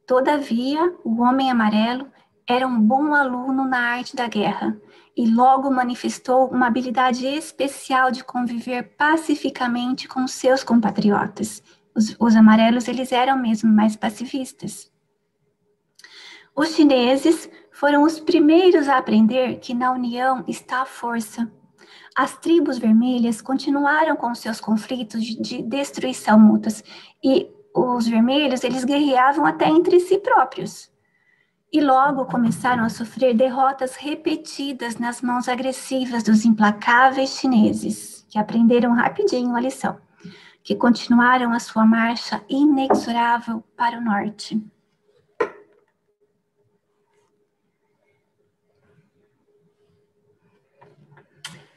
Todavia, o homem amarelo era um bom aluno na arte da guerra e logo manifestou uma habilidade especial de conviver pacificamente com seus compatriotas. Os amarelos, eles eram mesmo mais pacifistas. Os chineses foram os primeiros a aprender que na união está a força. As tribos vermelhas continuaram com seus conflitos de destruição mútuas e os vermelhos, eles guerreavam até entre si próprios. E logo começaram a sofrer derrotas repetidas nas mãos agressivas dos implacáveis chineses, que aprenderam rapidinho a lição. que continuaram a sua marcha inexorável para o norte.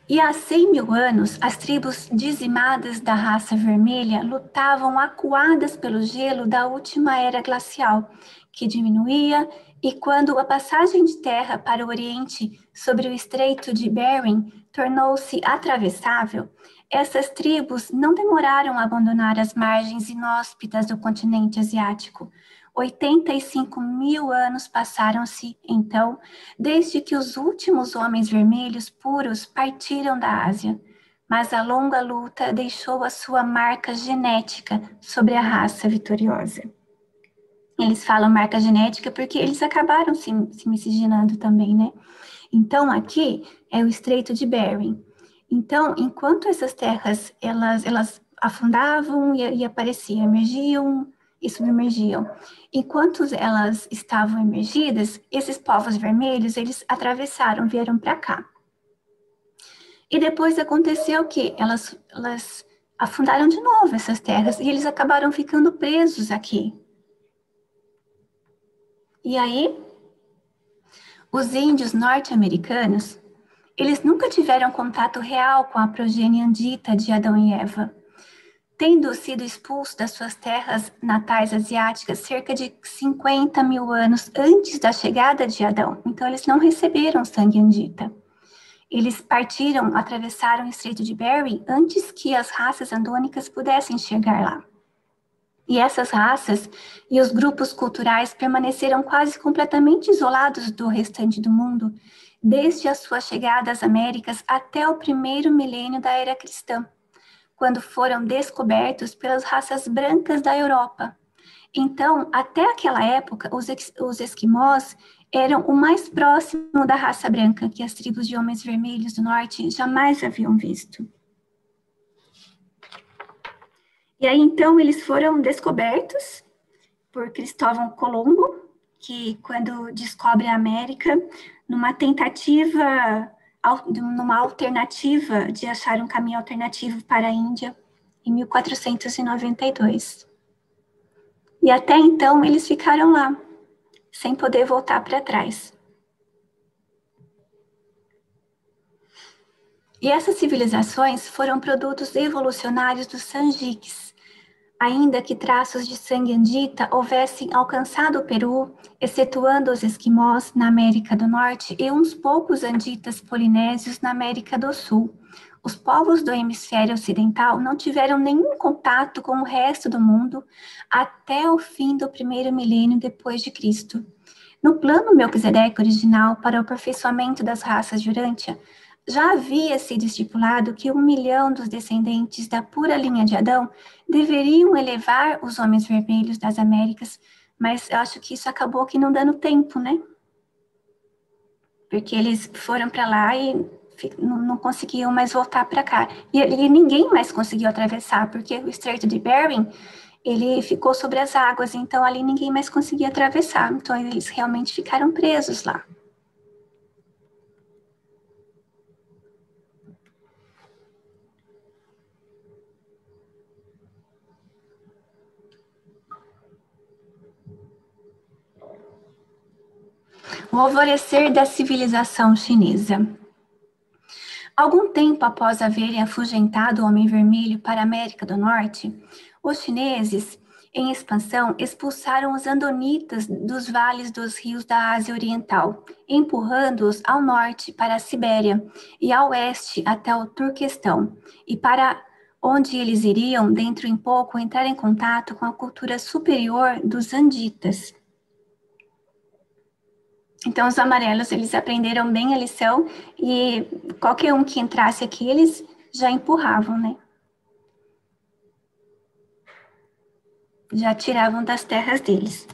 E há 100 mil anos, as tribos dizimadas da raça vermelha lutavam acuadas pelo gelo da última era glacial, que diminuía, e quando a passagem de terra para o Oriente sobre o Estreito de Bering tornou-se atravessável, essas tribos não demoraram a abandonar as margens inóspitas do continente asiático. 85 mil anos passaram-se, então, desde que os últimos homens vermelhos puros partiram da Ásia, mas a longa luta deixou a sua marca genética sobre a raça vitoriosa. Eles falam marca genética porque eles acabaram se miscigenando também, né? Então, aqui é o Estreito de Bering. Então, enquanto essas terras, elas afundavam e apareciam, emergiam e submergiam. Enquanto elas estavam emergidas, esses povos vermelhos, eles atravessaram, vieram para cá. E depois aconteceu o quê? Elas afundaram de novo essas terras e eles acabaram ficando presos aqui. E aí, os índios norte-americanos, eles nunca tiveram contato real com a progênie andita de Adão e Eva, tendo sido expulsos das suas terras natais asiáticas cerca de 50 mil anos antes da chegada de Adão. Então, eles não receberam sangue andita. Eles partiram, atravessaram o Estreito de Bering antes que as raças andônicas pudessem chegar lá. E essas raças e os grupos culturais permaneceram quase completamente isolados do restante do mundo, desde a sua chegada às Américas até o primeiro milênio da era cristã, quando foram descobertos pelas raças brancas da Europa. Então, até aquela época, os esquimós eram o mais próximo da raça branca que as tribos de homens vermelhos do norte jamais haviam visto. E aí, então, eles foram descobertos por Cristóvão Colombo, que quando descobre a América, numa alternativa de achar um caminho alternativo para a Índia, em 1492. E até então, eles ficaram lá, sem poder voltar para trás. E essas civilizações foram produtos evolucionários dos Sanjiques, ainda que traços de sangue andita houvessem alcançado o Peru, excetuando os esquimós na América do Norte e uns poucos anditas polinésios na América do Sul. Os povos do hemisfério ocidental não tiveram nenhum contato com o resto do mundo até o fim do primeiro milênio depois de Cristo. No plano Melquisedeque original para o aperfeiçoamento das raças de Urântia, já havia sido estipulado que 1 milhão dos descendentes da pura linha de Adão deveriam elevar os homens vermelhos das Américas, mas eu acho que isso acabou que não dando tempo, né? Porque eles foram para lá e não conseguiam mais voltar para cá. E ninguém mais conseguiu atravessar, porque o Estreito de Bering, ele ficou sobre as águas, então ali ninguém mais conseguia atravessar. Então eles realmente ficaram presos lá. O alvorecer da civilização chinesa. Algum tempo após haverem afugentado o Homem Vermelho para a América do Norte, os chineses, em expansão, expulsaram os andonitas dos vales dos rios da Ásia Oriental, empurrando-os ao norte para a Sibéria e ao oeste até o Turquestão, e para onde eles iriam, dentro em pouco, entrar em contato com a cultura superior dos anditas. Então, os amarelos, eles aprenderam bem a lição e qualquer um que entrasse aqui, eles já empurravam, né? Já tiravam das terras deles.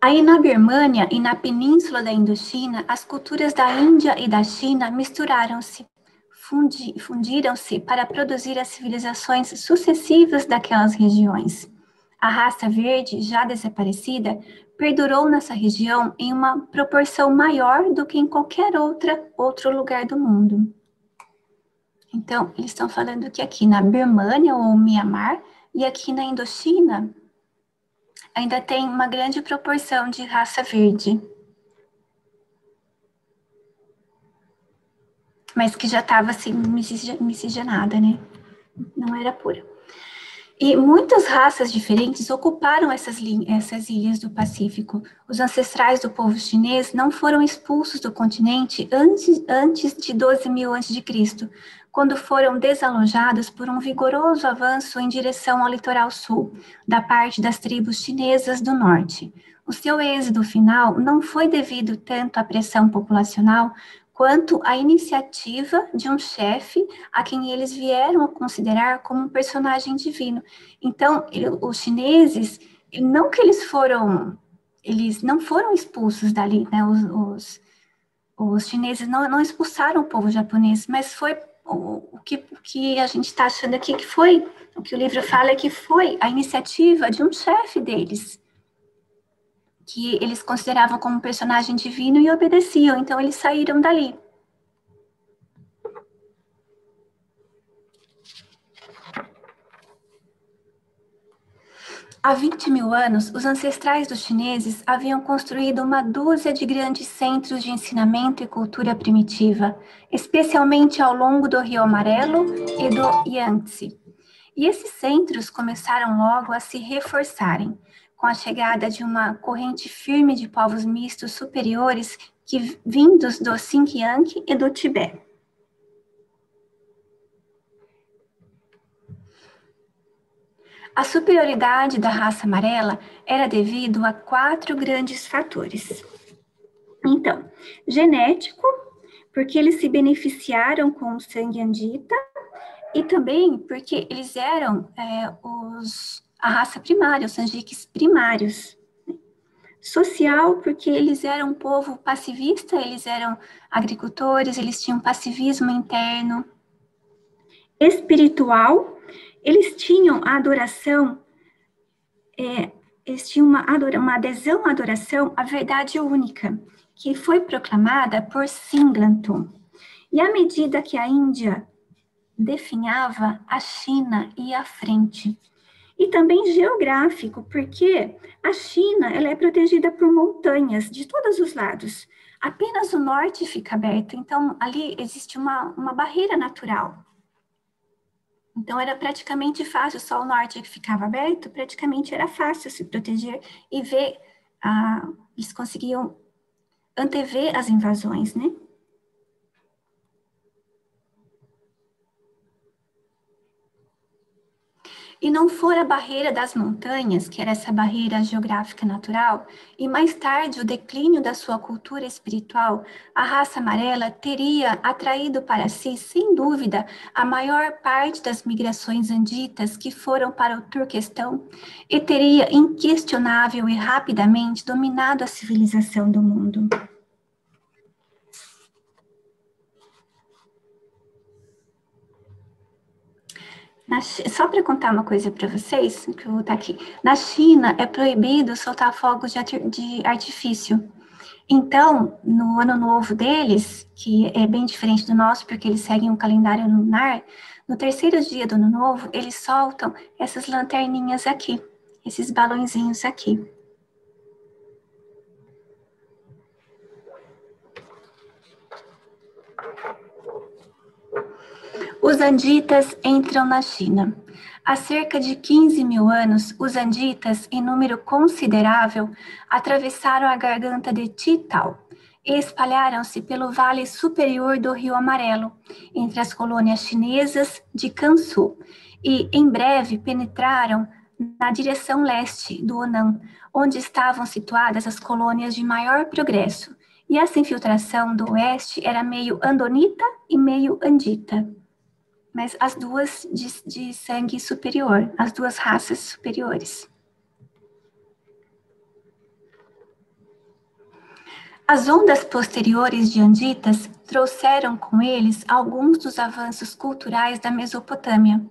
Aí, na Birmânia e na península da Indochina, as culturas da Índia e da China misturaram-se, fundiram-se para produzir as civilizações sucessivas daquelas regiões. A raça verde, já desaparecida, perdurou nessa região em uma proporção maior do que em qualquer outro lugar do mundo. Então, eles estão falando que aqui na Birmânia ou Mianmar e aqui na Indochina ainda tem uma grande proporção de raça verde, mas que já estava assim miscigenada, né? Não era pura. E muitas raças diferentes ocuparam essas ilhas do Pacífico. Os ancestrais do povo chinês não foram expulsos do continente antes de 12.000 a.C., quando foram desalojados por um vigoroso avanço em direção ao litoral sul, da parte das tribos chinesas do norte. O seu êxodo final não foi devido tanto à pressão populacional, quanto à iniciativa de um chefe a quem eles vieram a considerar como um personagem divino. Então, os chineses, não que eles não foram expulsos dali, né? Os chineses não expulsaram o povo japonês, mas foi o que a gente está achando aqui que foi, o que o livro fala é que foi a iniciativa de um chefe deles, que eles consideravam como um personagem divino e obedeciam, então eles saíram dali. Há 20.000 anos, os ancestrais dos chineses haviam construído uma dúzia de grandes centros de ensinamento e cultura primitiva, especialmente ao longo do Rio Amarelo e do Yangtze. E esses centros começaram logo a se reforçarem, com a chegada de uma corrente firme de povos mistos superiores vindos do Xinjiang e do Tibete. A superioridade da raça amarela era devido a 4 grandes fatores. Então, genético, porque eles se beneficiaram com o sangue andita, e também porque eles eram a raça primária, os sanjiques primários. Social, porque eles eram um povo pacifista, eles eram agricultores, eles tinham passivismo interno. Espiritual, eles tinham a adoração, eles tinham uma adesão à adoração à verdade única, que foi proclamada por Singleton. E à medida que a Índia definhava, a China ia à frente. E também geográfico, porque a China ela é protegida por montanhas de todos os lados. Apenas o norte fica aberto, então ali existe uma barreira natural. Então era praticamente fácil, só o norte que ficava aberto, praticamente era fácil se proteger e ver, eles conseguiam antever as invasões, né? E não for a barreira das montanhas, que era essa barreira geográfica natural, e mais tarde o declínio da sua cultura espiritual, a raça amarela teria atraído para si, sem dúvida, a maior parte das migrações anditas que foram para o Turquestão e teria inquestionável e rapidamente dominado a civilização do mundo. Só para contar uma coisa para vocês, que eu vou estar aqui. Na China, é proibido soltar fogos de artifício. Então, no ano novo deles, que é bem diferente do nosso, porque eles seguem um calendário lunar, no terceiro dia do ano novo, eles soltam essas lanterninhas aqui, esses balõezinhos aqui. Os anditas entram na China. Há cerca de 15.000 anos, os anditas, em número considerável, atravessaram a garganta de Titao e espalharam-se pelo vale superior do Rio Amarelo, entre as colônias chinesas de Kansu, e, em breve, penetraram na direção leste do Hunan, onde estavam situadas as colônias de maior progresso, e essa infiltração do oeste era meio andonita e meio andita. Mas as duas de sangue superior, as duas raças superiores. As ondas posteriores de anditas trouxeram com eles alguns dos avanços culturais da Mesopotâmia,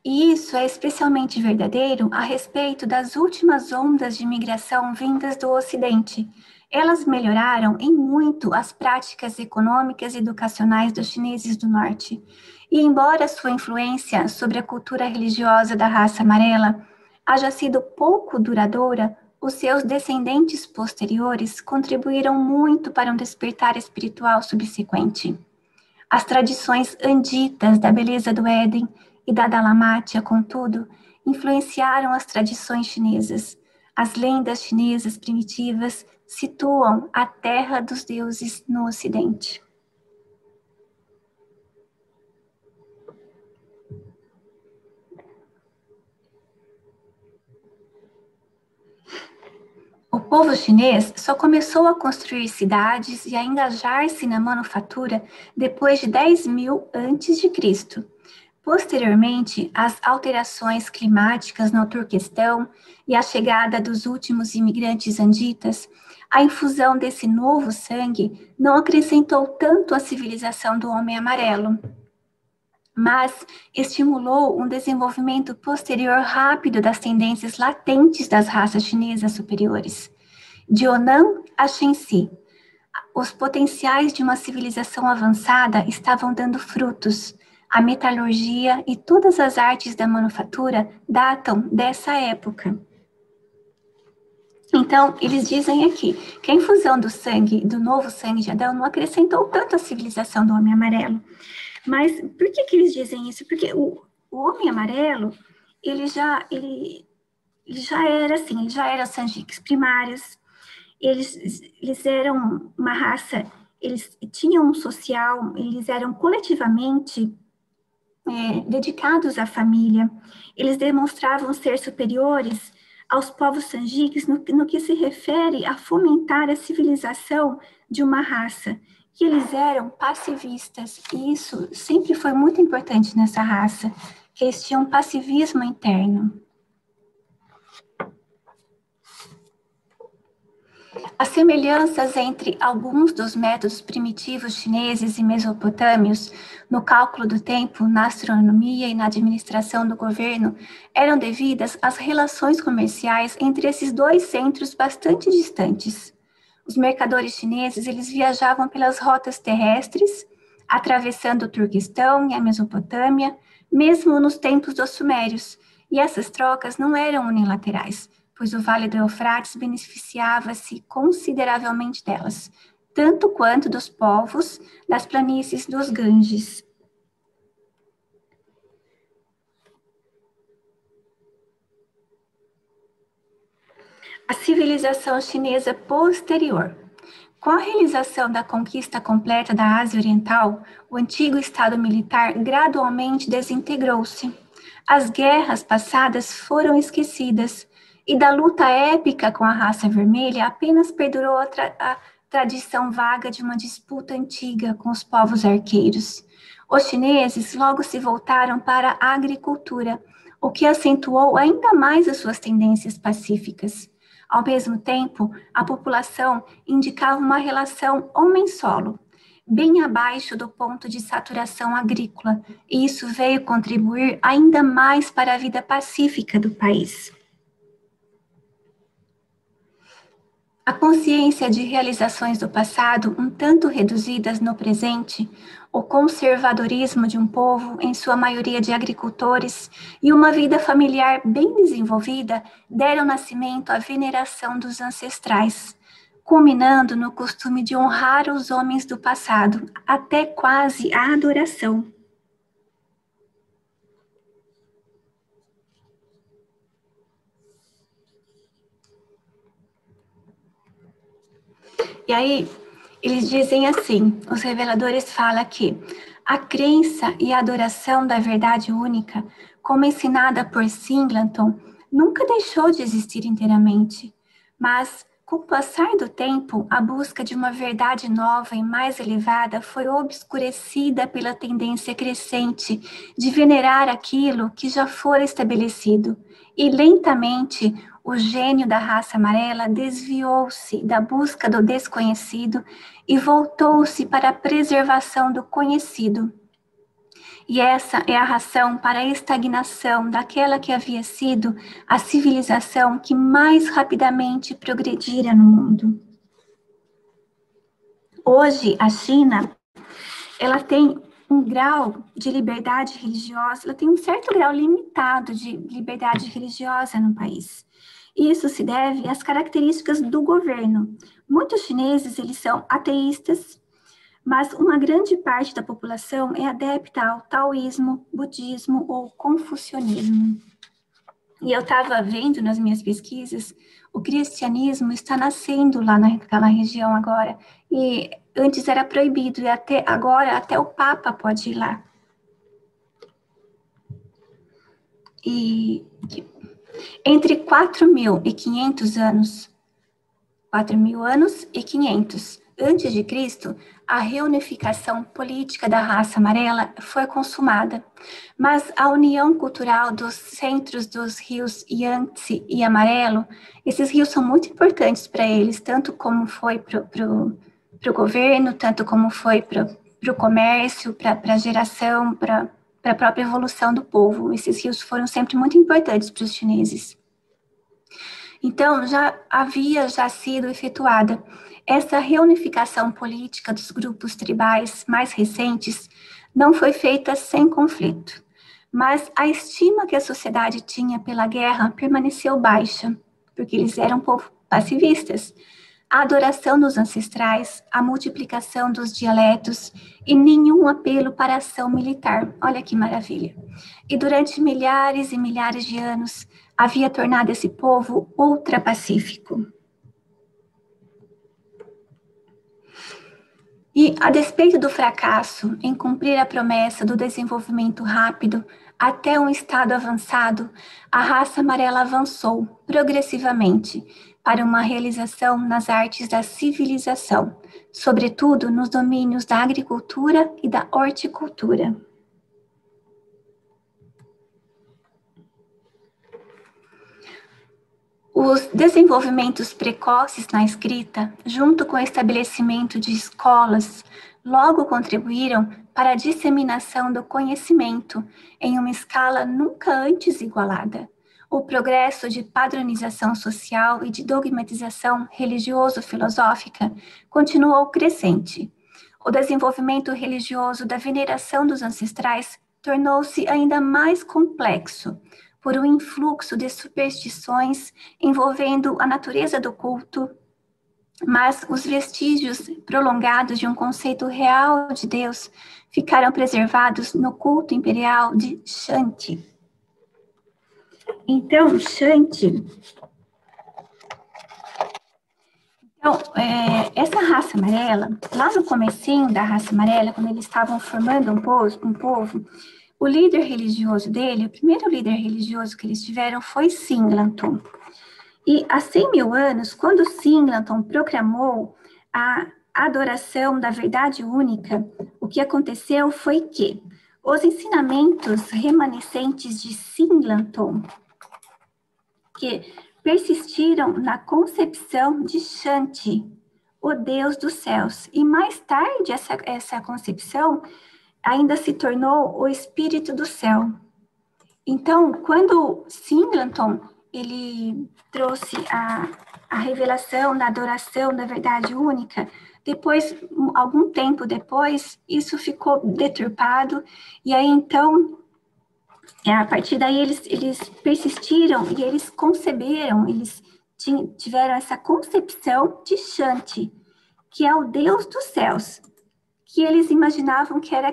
e isso é especialmente verdadeiro a respeito das últimas ondas de migração vindas do Ocidente. Elas melhoraram em muito as práticas econômicas e educacionais dos chineses do Norte. E embora sua influência sobre a cultura religiosa da raça amarela haja sido pouco duradoura, os seus descendentes posteriores contribuíram muito para um despertar espiritual subsequente. As tradições anditas da beleza do Éden e da Dalamátia, contudo, influenciaram as tradições chinesas. As lendas chinesas primitivas situam a terra dos deuses no Ocidente. O povo chinês só começou a construir cidades e a engajar-se na manufatura depois de 10.000 a.C. Posteriormente, as alterações climáticas no Turquestão e a chegada dos últimos imigrantes anditas, a infusão desse novo sangue não acrescentou tanto à civilização do homem amarelo, mas estimulou um desenvolvimento posterior rápido das tendências latentes das raças chinesas superiores. De Honan a Shenxi, os potenciais de uma civilização avançada estavam dando frutos. A metalurgia e todas as artes da manufatura datam dessa época. Então, eles dizem aqui que a infusão do novo sangue de Adão não acrescentou tanto à civilização do homem amarelo. Mas por que eles dizem isso? Porque o homem amarelo, ele já era assim, ele já era os Sanjiks primários, eles eram uma raça, eles tinham um social, eles eram coletivamente dedicados à família, eles demonstravam ser superiores aos povos Sanjiks no que se refere a fomentar a civilização de uma raça, que eles eram passivistas, e isso sempre foi muito importante nessa raça, que eles tinham um passivismo interno. As semelhanças entre alguns dos métodos primitivos chineses e mesopotâmios no cálculo do tempo, na astronomia e na administração do governo eram devidas às relações comerciais entre esses dois centros bastante distantes. Os mercadores chineses, eles viajavam pelas rotas terrestres, atravessando o Turquestão e a Mesopotâmia, mesmo nos tempos dos sumérios, e essas trocas não eram unilaterais, pois o Vale do Eufrates beneficiava-se consideravelmente delas, tanto quanto dos povos das planícies dos Ganges. A civilização chinesa posterior. Com a realização da conquista completa da Ásia Oriental, o antigo Estado militar gradualmente desintegrou-se. As guerras passadas foram esquecidas, e da luta épica com a raça vermelha apenas perdurou a tradição vaga de uma disputa antiga com os povos arqueiros. Os chineses logo se voltaram para a agricultura, o que acentuou ainda mais as suas tendências pacíficas. Ao mesmo tempo, a população indicava uma relação homem-solo, bem abaixo do ponto de saturação agrícola, e isso veio contribuir ainda mais para a vida pacífica do país. A consciência de realizações do passado um tanto reduzidas no presente, o conservadorismo de um povo, em sua maioria de agricultores, e uma vida familiar bem desenvolvida deram nascimento à veneração dos ancestrais, culminando no costume de honrar os homens do passado, até quase a adoração. E aí, eles dizem assim, os reveladores falam que a crença e a adoração da verdade única, como ensinada por Singleton, nunca deixou de existir inteiramente, mas, com o passar do tempo, a busca de uma verdade nova e mais elevada foi obscurecida pela tendência crescente de venerar aquilo que já fora estabelecido, e lentamente o gênio da raça amarela desviou-se da busca do desconhecido e voltou-se para a preservação do conhecido. E essa é a razão para a estagnação daquela que havia sido a civilização que mais rapidamente progredira no mundo. Hoje, a China, ela tem um grau de liberdade religiosa, ela tem um certo grau limitado de liberdade religiosa no país. Isso se deve às características do governo. Muitos chineses, eles são ateístas, mas uma grande parte da população é adepta ao taoísmo, budismo ou confucionismo. E eu estava vendo nas minhas pesquisas, o cristianismo está nascendo lá naquela região agora, e antes era proibido, e agora até o Papa pode ir lá. E entre 4.500 anos, 4.000 anos e 500 antes de Cristo, a reunificação política da raça amarela foi consumada, mas a união cultural dos centros dos rios Yangtze e Amarelo, esses rios são muito importantes para eles, tanto como foi para o governo, tanto como foi para o comércio, para a geração, para a própria evolução do povo. Esses rios foram sempre muito importantes para os chineses. Então, já havia sido efetuada essa reunificação política dos grupos tribais mais recentes, não foi feita sem conflito, mas a estima que a sociedade tinha pela guerra permaneceu baixa, porque eles eram povo pacivistas. A adoração dos ancestrais, a multiplicação dos dialetos e nenhum apelo para a ação militar. Olha que maravilha. E durante milhares e milhares de anos, havia tornado esse povo ultra pacífico. E, a despeito do fracasso em cumprir a promessa do desenvolvimento rápido até um estado avançado, a raça amarela avançou progressivamente para uma realização nas artes da civilização, sobretudo nos domínios da agricultura e da horticultura. Os desenvolvimentos precoces na escrita, junto com o estabelecimento de escolas, logo contribuíram para a disseminação do conhecimento em uma escala nunca antes igualada. O progresso de padronização social e de dogmatização religioso-filosófica continuou crescente. O desenvolvimento religioso da veneração dos ancestrais tornou-se ainda mais complexo, por um influxo de superstições envolvendo a natureza do culto, mas os vestígios prolongados de um conceito real de Deus ficaram preservados no culto imperial de Shanti. Então, Shanti... essa raça amarela, lá no comecinho da raça amarela, quando eles estavam formando um povo, o líder religioso dele, o primeiro líder religioso que eles tiveram foi Singleton. E há 100 mil anos, quando Singleton proclamou a adoração da verdade única, o que aconteceu foi que os ensinamentos remanescentes de Singleton, que persistiram na concepção de Shanti, o Deus dos céus, e mais tarde essa concepção ainda se tornou o espírito do céu. Então, quando Singleton ele trouxe a revelação da adoração da verdade única, depois, algum tempo depois, isso ficou deturpado, e aí então, a partir daí eles persistiram e eles conceberam, eles tiveram essa concepção de Shanti, que é o Deus dos céus, que eles imaginavam que era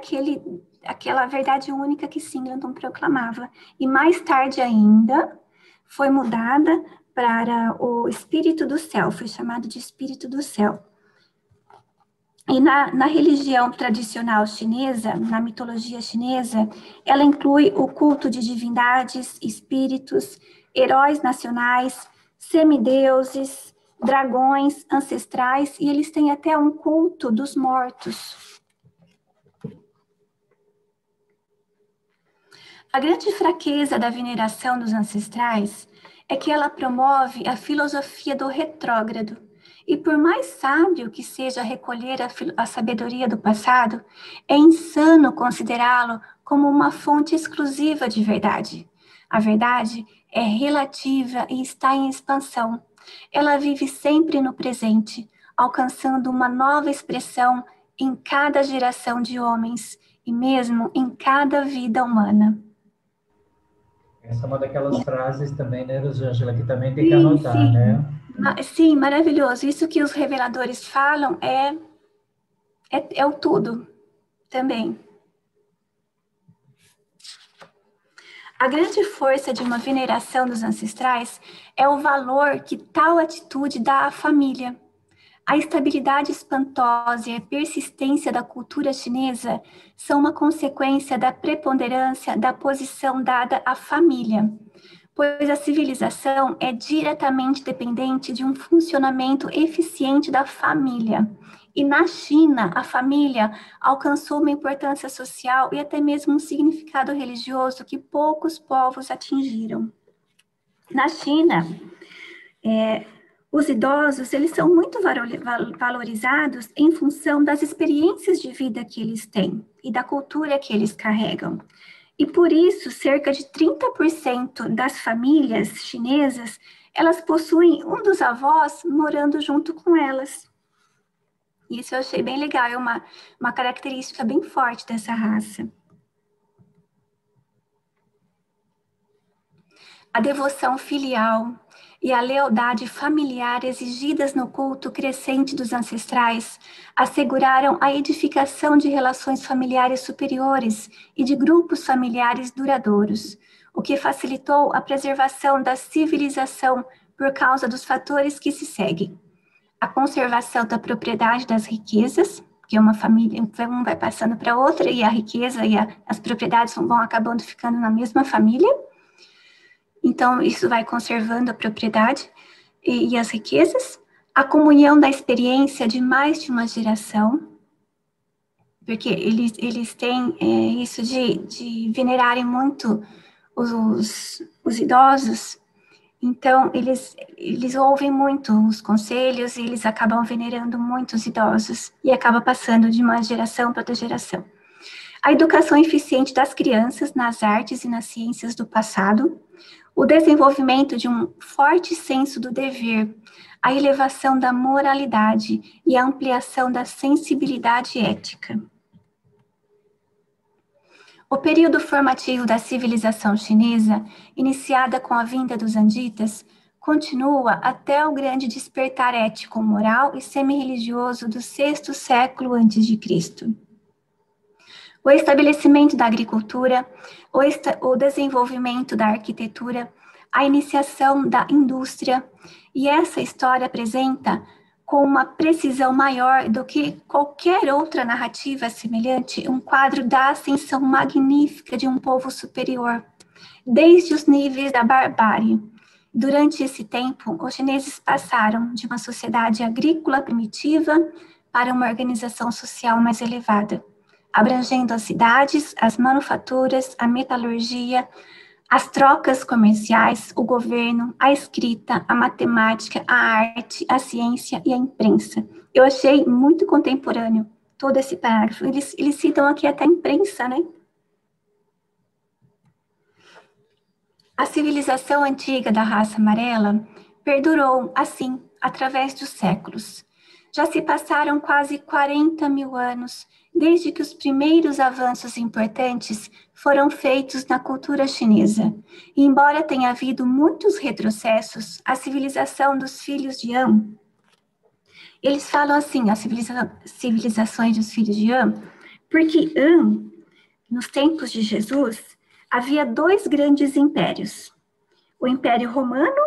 aquela verdade única que Singleton proclamava. E mais tarde ainda, foi mudada para o Espírito do Céu, foi chamado de Espírito do Céu. E na religião tradicional chinesa, na mitologia chinesa, ela inclui o culto de divindades, espíritos, heróis nacionais, semideuses, dragões ancestrais, e eles têm até um culto dos mortos. A grande fraqueza da veneração dos ancestrais é que ela promove a filosofia do retrógrado. E por mais sábio que seja recolher a sabedoria do passado, é insano considerá-lo como uma fonte exclusiva de verdade. A verdade é relativa e está em expansão. Ela vive sempre no presente, alcançando uma nova expressão em cada geração de homens e mesmo em cada vida humana. Essa é uma daquelas frases também, né, Rosângela, que também tem que Sim, anotar, sim. né? Sim, maravilhoso. Isso que os reveladores falam é o tudo também. A grande força de uma veneração dos ancestrais é o valor que tal atitude dá à família. A estabilidade espantosa e a persistência da cultura chinesa são uma consequência da preponderância da posição dada à família, pois a civilização é diretamente dependente de um funcionamento eficiente da família. E na China, a família alcançou uma importância social e até mesmo um significado religioso que poucos povos atingiram. Na China, os idosos, eles são muito valorizados em função das experiências de vida que eles têm e da cultura que eles carregam. E por isso, cerca de 30% das famílias chinesas, elas possuem um dos avós morando junto com elas. Isso eu achei bem legal, é uma característica bem forte dessa raça. A devoção filial e a lealdade familiar exigidas no culto crescente dos ancestrais asseguraram a edificação de relações familiares superiores e de grupos familiares duradouros, o que facilitou a preservação da civilização por causa dos fatores que se seguem. A conservação da propriedade das riquezas, que uma família, um vai passando para outra e a riqueza e as propriedades vão acabando ficando na mesma família. Então, isso vai conservando a propriedade e as riquezas. A comunhão da experiência de mais de uma geração, porque eles têm isso de venerarem muito os idosos. Então, eles ouvem muito os conselhos e eles acabam venerando muito os idosos e acaba passando de uma geração para outra geração. A educação eficiente das crianças nas artes e nas ciências do passado, o desenvolvimento de um forte senso do dever, a elevação da moralidade e a ampliação da sensibilidade ética. O período formativo da civilização chinesa, iniciada com a vinda dos Anditas, continua até o grande despertar ético, moral e semi-religioso do sexto século a.C. O estabelecimento da agricultura, o desenvolvimento da arquitetura, a iniciação da indústria, e essa história apresenta, com uma precisão maior do que qualquer outra narrativa semelhante, um quadro da ascensão magnífica de um povo superior, desde os níveis da barbárie. Durante esse tempo, os chineses passaram de uma sociedade agrícola primitiva para uma organização social mais elevada, abrangendo as cidades, as manufaturas, a metalurgia, as trocas comerciais, o governo, a escrita, a matemática, a arte, a ciência e a imprensa. Eu achei muito contemporâneo todo esse parágrafo. Eles citam aqui até a imprensa, né? A civilização antiga da raça amarela perdurou, assim, através dos séculos. Já se passaram quase 40 mil anos desde que os primeiros avanços importantes foram feitos na cultura chinesa. E embora tenha havido muitos retrocessos, a civilização dos filhos de Han, eles falam assim, as civilizações dos filhos de Han, porque Han, nos tempos de Jesus, havia dois grandes impérios. O Império Romano,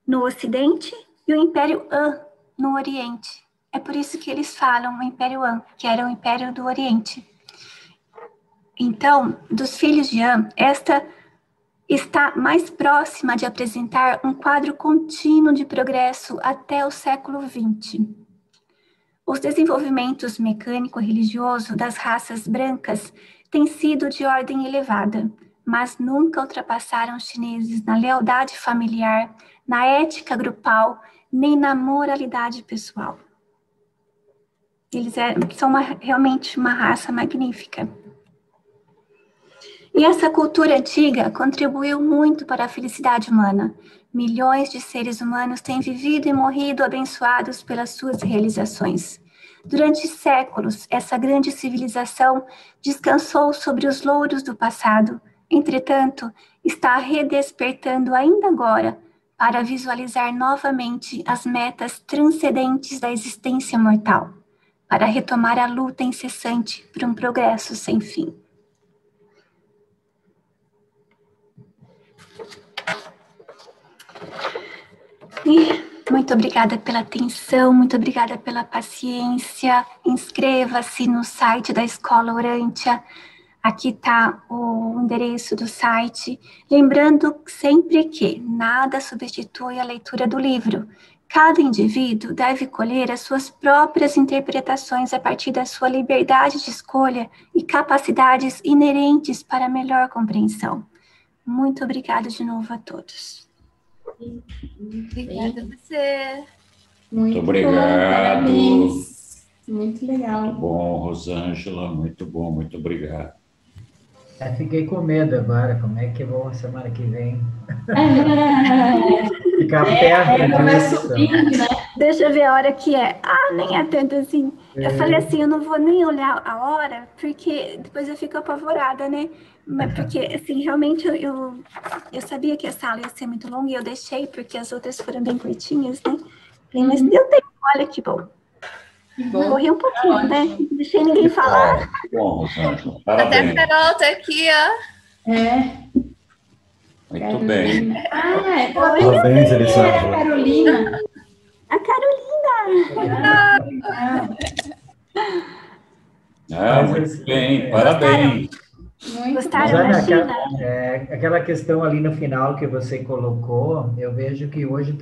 no Ocidente, e o Império Han, no Oriente. É por isso que eles falam o Império Han, que era o Império do Oriente. Então, dos filhos de Han, esta está mais próxima de apresentar um quadro contínuo de progresso até o século XX. Os desenvolvimentos mecânico-religioso das raças brancas têm sido de ordem elevada, mas nunca ultrapassaram os chineses na lealdade familiar, na ética grupal, nem na moralidade pessoal. Eles são realmente uma raça magnífica. E essa cultura antiga contribuiu muito para a felicidade humana. Milhões de seres humanos têm vivido e morrido abençoados pelas suas realizações. Durante séculos, essa grande civilização descansou sobre os louros do passado. Entretanto, está redespertando ainda agora para visualizar novamente as metas transcendentes da existência mortal, para retomar a luta incessante por um progresso sem fim. E muito obrigada pela atenção, muito obrigada pela paciência. Inscreva-se no site da Escola Orântia. Aqui está o endereço do site. Lembrando sempre que nada substitui a leitura do livro. Cada indivíduo deve colher as suas próprias interpretações a partir da sua liberdade de escolha e capacidades inerentes para melhor compreensão. Muito obrigada de novo a todos. Obrigada a você. Muito obrigado. Parabéns. Muito legal. Muito bom, Rosângela. Muito bom, muito obrigado. Fiquei com medo agora. Como é que eu vou semana que vem? Ficar perto disso. Né? Deixa eu ver a hora que é. Nem é tanto assim. Eu falei assim, eu não vou nem olhar a hora, porque depois eu fico apavorada, né? Mas porque, assim, realmente eu sabia que a sala ia ser muito longa e eu deixei, porque as outras foram bem curtinhas, né? Falei, mas deu tempo, olha que bom. Corri um pouquinho, né? Não deixei ninguém falar. Bom, Rosângela, Até parabéns. a Carol tá aqui, ó. Muito bem. Parabéns, Elisângela. Carolina. A Carolina! Muito bem, parabéns. Gostaram da China? Aquela questão ali no final que você colocou, eu vejo que hoje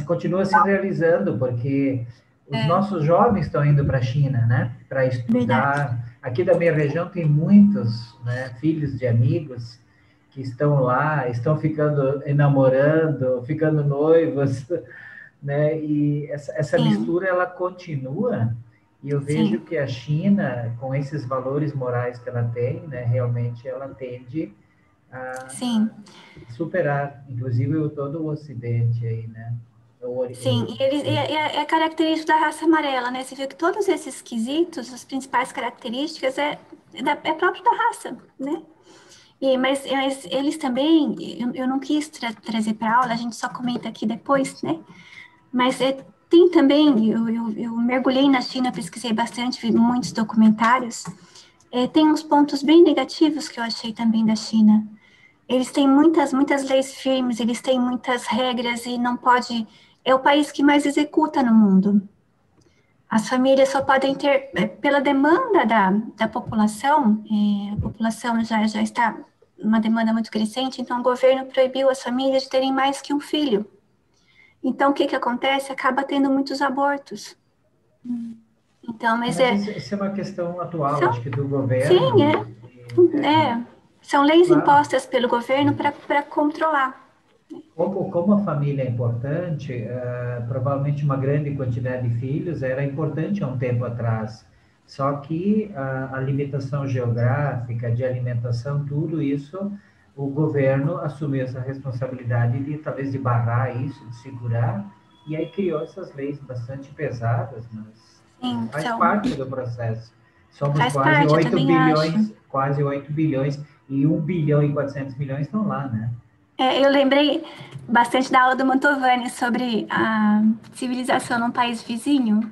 continua se realizando, porque os nossos jovens estão indo para a China, né? Para estudar. Verdade. Aqui da minha região tem muitos, né, filhos de amigos que estão lá, estão ficando namorando, ficando noivos, né? E essa mistura, ela continua. E eu vejo que a China, com esses valores morais que ela tem, né, realmente ela tende a superar, inclusive, todo o Ocidente aí, né? Sim, e é característico da raça amarela, né? Você vê que todos esses quesitos, as principais características, é próprio da raça, né? Mas eles também, eu não quis trazer para aula, a gente só comenta aqui depois, né? Mas tem também, eu mergulhei na China, pesquisei bastante, vi muitos documentários. Tem uns pontos bem negativos que eu achei também da China. Eles têm muitas leis firmes, eles têm muitas regras e não pode... É o país que mais executa no mundo. As famílias só podem ter, pela demanda da população, a população já está uma demanda muito crescente, então o governo proibiu as famílias de terem mais que um filho. Então, o que acontece? Acaba tendo muitos abortos. Então, mas isso é uma questão atual, acho que do governo. Sim, são leis impostas pelo governo para controlar. Como a família é importante, provavelmente uma grande quantidade de filhos era importante há um tempo atrás. Só que a limitação geográfica, de alimentação, tudo isso, o governo assumiu essa responsabilidade talvez de barrar isso, de segurar, e aí criou essas leis bastante pesadas, mas faz parte do processo. Somos quase 8 bilhões, e 1 bilhão e 400 milhões estão lá, né? Eu lembrei bastante da aula do Mantovani sobre a civilização num país vizinho.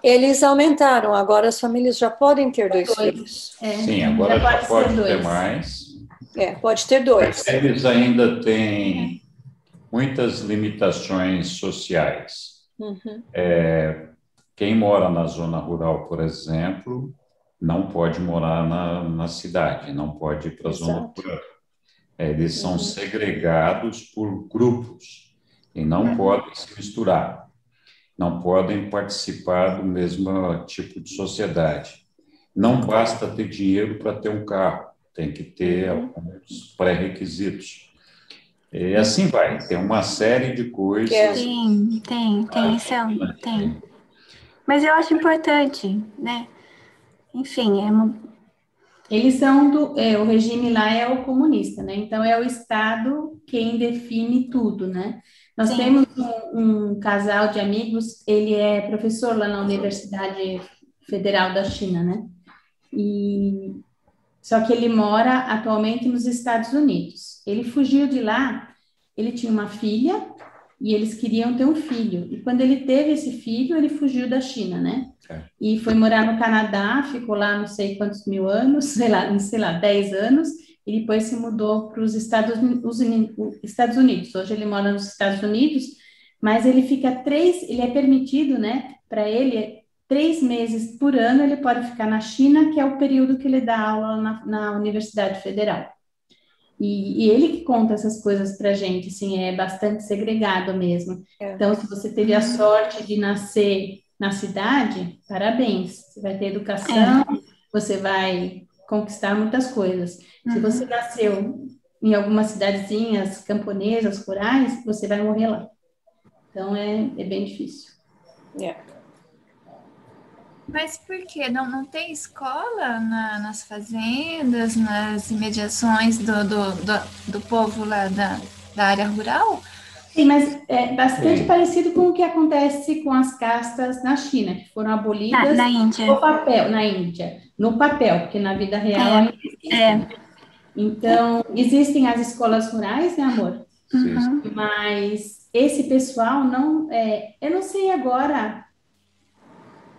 Eles aumentaram, agora as famílias já podem ter 2 filhos. Sim, agora já pode ter mais. Pode ter 2. Mas eles ainda têm muitas limitações sociais. Quem mora na zona rural, por exemplo, não pode morar na cidade, não pode ir para a zona rural. Eles são segregados por grupos e não podem se misturar, não podem participar do mesmo tipo de sociedade. Não basta ter dinheiro para ter um carro, tem que ter alguns pré-requisitos. E assim vai, tem uma série de coisas. Sim, tem. Mas eu acho importante, né? Enfim, eles são o regime lá é o comunista, né? Então é o Estado quem define tudo, né? Nós Sim. temos um casal de amigos, ele é professor lá na Universidade Federal da China, né? Só que ele mora atualmente nos Estados Unidos. Ele fugiu de lá, ele tinha uma filha e eles queriam ter um filho. E quando ele teve esse filho, ele fugiu da China, né? E foi morar no Canadá, ficou lá não sei quantos mil anos, sei lá, 10 anos, e depois se mudou para os Estados Unidos. Hoje ele mora nos Estados Unidos, mas ele é permitido, né, para ele, 3 meses por ano ele pode ficar na China, que é o período que ele dá aula na Universidade Federal. E ele que conta essas coisas para a gente, assim, é bastante segregado mesmo. Então, se você teve a sorte de nascer na cidade, parabéns. Você vai ter educação, você vai conquistar muitas coisas. Se você nasceu em algumas cidadezinhas camponesas, rurais, você vai morrer lá. Então, é bem difícil. Mas por quê? Não tem escola nas fazendas, nas imediações do povo lá da área rural? Sim, mas é bastante parecido com o que acontece com as castas na China, que foram abolidas Na Índia. no papel, na Índia. No papel, porque na vida real ainda existe. Então, existem as escolas rurais, né, amor? Mas esse pessoal não... eu não sei agora...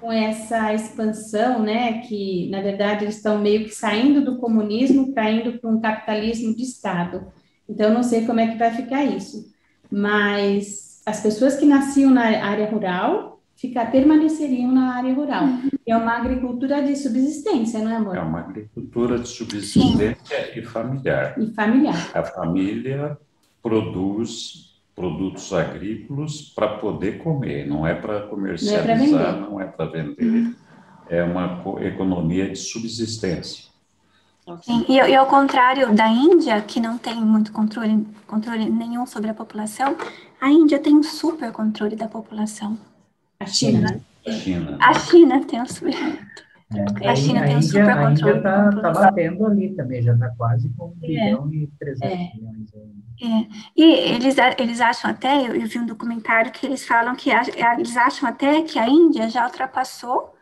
com essa expansão, né, que, na verdade, eles estão meio que saindo do comunismo para indo para um capitalismo de Estado. Então, eu não sei como é que vai ficar isso. Mas as pessoas que nasciam na área rural permaneceriam na área rural. É uma agricultura de subsistência, não é, amor? É uma agricultura de subsistência e familiar. A família produz produtos agrícolas para poder comer, não é para comercializar, não é para vender. É uma economia de subsistência. Sim, e ao contrário da Índia, que não tem muito controle nenhum sobre a população, a Índia tem um super controle da população. A China tem um super... A China tem um super controle. A Índia está batendo ali também, já está quase com 1 bilhão e 300 milhões. E eles acham até, eu vi um documentário que eles falam que eles acham até que a Índia já ultrapassou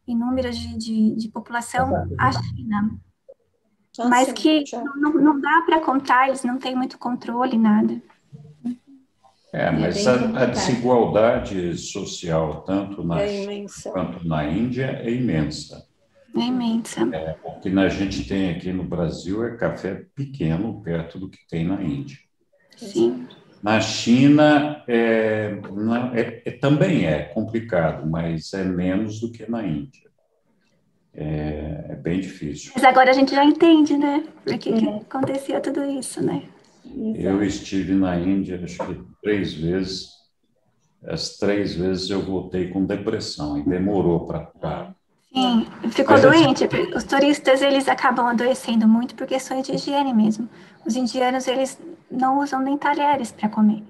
em número de população a China. Mas que não dá para contar, eles não têm muito controle, nada. Mas a desigualdade social, tanto na China quanto na Índia, é imensa. É imensa. O que a gente tem aqui no Brasil é café pequeno, perto do que tem na Índia. Sim. Na China, também é complicado, mas é menos do que naÍndia. É bem difícil. Mas agora a gente já entende, né? Por que acontecia tudo isso, né? Eu estive na Índia, acho que 3 vezes. As 3 vezes eu voltei com depressão e demorou para... Sim, ficou doente. Os turistas, eles acabam adoecendo muito por questões de higiene mesmo. Os indianos, eles não usam nem talheres para comer.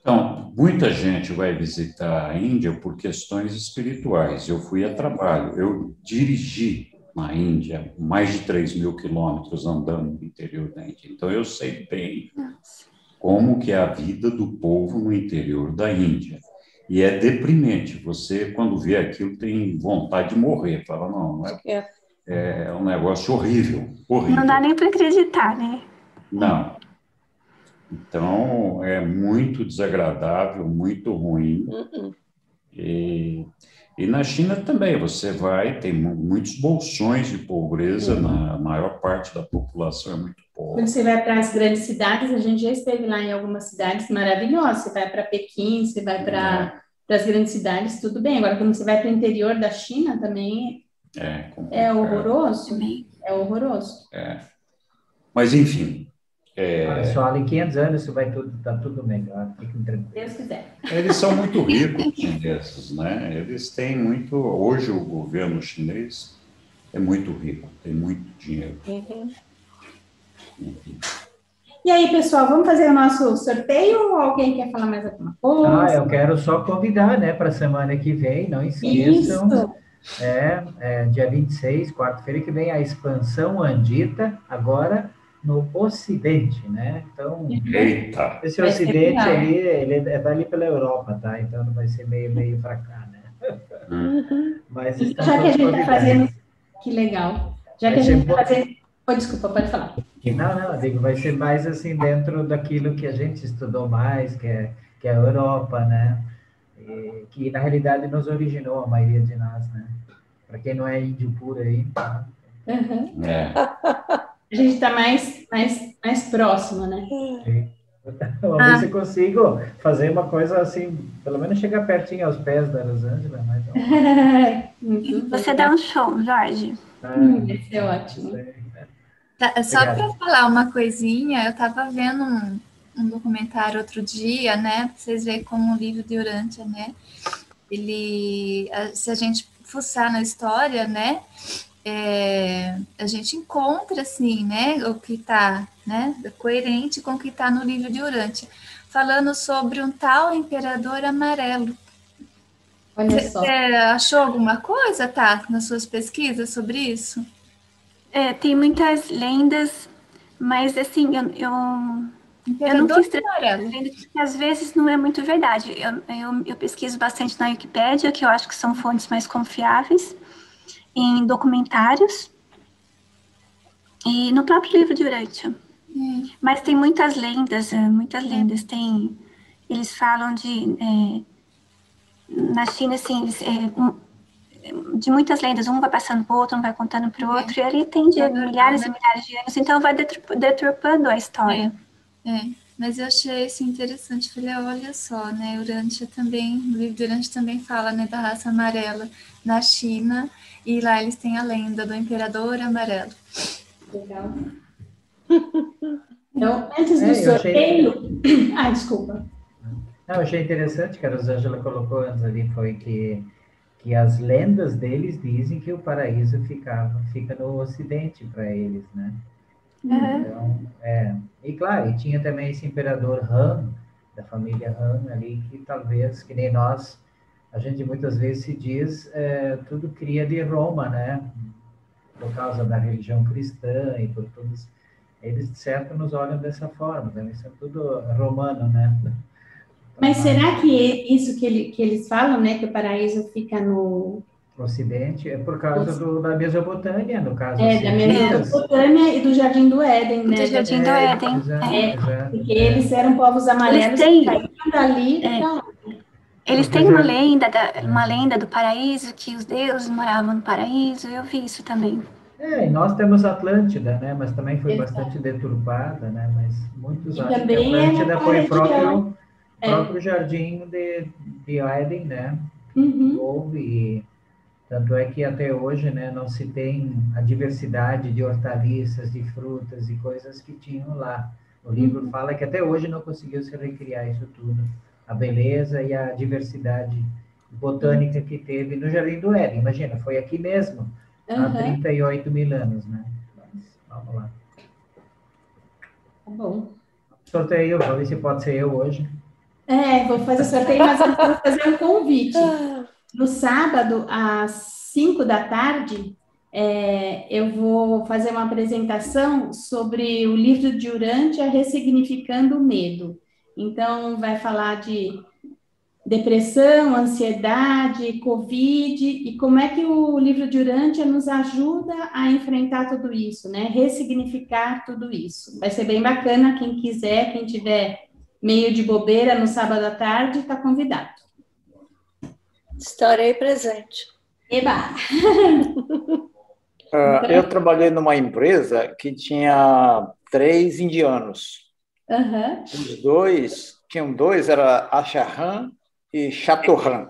Então, muita gente vai visitar a Índia por questões espirituais. Eu fui a trabalho, eu dirigi na Índia mais de 3.000 quilômetros andando no interior da Índia. Então, eu sei bem como que é a vida do povo no interior da Índia. E é deprimente. Você, quando vê aquilo, tem vontade de morrer. Fala, não é um negócio horrível. Não dá nem para acreditar, né? Não. Então, é muito desagradável, muito ruim. E na China também, você tem muitos bolsões de pobreza, na maior parte da população é muito pobre. Quando você vai para as grandes cidades, a gente já esteve lá em algumas cidades maravilhosas, você vai para Pequim, você vai para as grandes cidades, tudo bem. Agora, quando você vai para o interior da China, também é horroroso. É horroroso. Mas, enfim... Só em 500 anos isso vai tá tudo melhor. Deus quiser. Eles são muito ricos, chineses, né? Eles têm muito... Hoje o governo chinês é muito rico, tem muito dinheiro. E aí, pessoal, vamos fazer o nosso sorteio ou alguém quer falar mais alguma coisa? Eu quero só convidar, né, para a semana que vem, não esqueçam. Isso. Dia 26, quarta-feira que vem, a Expansão Andita, agora no Ocidente, né? Então, Eita! esse Ocidente ali, ele é dali pela Europa, tá? Então não vai ser meio para cá, né? Mas estão Já que a todos gente está convidados. fazendo... Que legal. Já que a gente está fazendo... Desculpa, pode falar. Não, eu digo, vai ser mais assim dentro daquilo que a gente estudou mais, que é a Europa, né? E, que na realidade nos originou a maioria de nós, né? Para quem não é índio puro aí. Uhum. É. A gente está mais próximo, né? Vamos ver se eu consigo fazer uma coisa assim, pelo menos chegar pertinho aos pés da Rosângela, mas não. Você dá um show, Jorge. Vai ser ótimo. Só para falar uma coisinha, eu estava vendo um documentário outro dia, né? Para vocês verem como o livro de Urântia, né? Se a gente fuçar na história, né? A gente encontra, assim, né? O que está, né? Coerente com o que está no livro de Urântia, falando sobre um tal imperador amarelo. Olha só. Você achou alguma coisa, tá? Nas suas pesquisas sobre isso? Tem muitas lendas, mas assim, eu não quis trazer, porque às vezes não é muito verdade. Eu pesquiso bastante na Wikipédia, que eu acho que são fontes mais confiáveis, em documentários e no próprio livro de Urântia. Mas tem muitas lendas. Eles falam na China, assim, de muitas lendas, um vai passando para o outro, um vai contando para o outro, e ali tem de milhares e milhares de anos, então vai deturpando a história. Mas eu achei isso interessante, falei, olha só, né, Urântia também, o livro de Urântia também fala, né, da raça amarela na China, e lá eles têm a lenda do imperador amarelo. Legal. Então, antes do sorteio... desculpa. Não, eu achei interessante que a Rosângela colocou antes ali, foi que as lendas deles dizem que o paraíso fica no Ocidente para eles, né? Então, e claro, e tinha também esse imperador Han, da família Han ali, que talvez, que nem nós, a gente muitas vezes se diz, tudo cria de Roma, né? Por causa da religião cristã e por todos, eles de certo nos olham dessa forma, também são tudo romano, né? Mas será que isso que eles falam, né, que o paraíso fica no Ocidente, é por causa da Mesopotâmia, no caso. Da Mesopotâmia e do Jardim do Éden, né? Do Jardim do Éden. Exato. Porque eles eram povos amarelos que caíram dali. Eles têm uma lenda do paraíso, que os deuses moravam no paraíso, eu vi isso também. E nós temos Atlântida, né? Mas também foi bastante deturpada, né? Mas muitos acham que Atlântida foi o próprio Jardim de Éden, né? Houve, tanto é que até hoje, né, não se tem a diversidade de hortaliças, de frutas e coisas que tinham lá. O livro fala que até hoje não conseguiu se recriar isso tudo. A beleza e a diversidade botânica que teve no Jardim do Éden. Imagina, foi aqui mesmo, há 38 mil anos, né? Mas, vamos lá. Tá bom. Sorteio, vou ver se pode ser eu hoje. Vou fazer sorteio, mas eu vou fazer um convite. No sábado, às 5 da tarde, eu vou fazer uma apresentação sobre o livro de Urântia, Ressignificando o Medo. Então, vai falar de depressão, ansiedade, Covid, e como é que o livro de Urântia nos ajuda a enfrentar tudo isso, né? Ressignificar tudo isso. Vai ser bem bacana, quem quiser, quem tiver meio de bobeira no sábado à tarde, está convidado. Estarei presente. Eba! Eu trabalhei numa empresa que tinha 3 indianos. Tinham dois, era Acharan e Chatoran.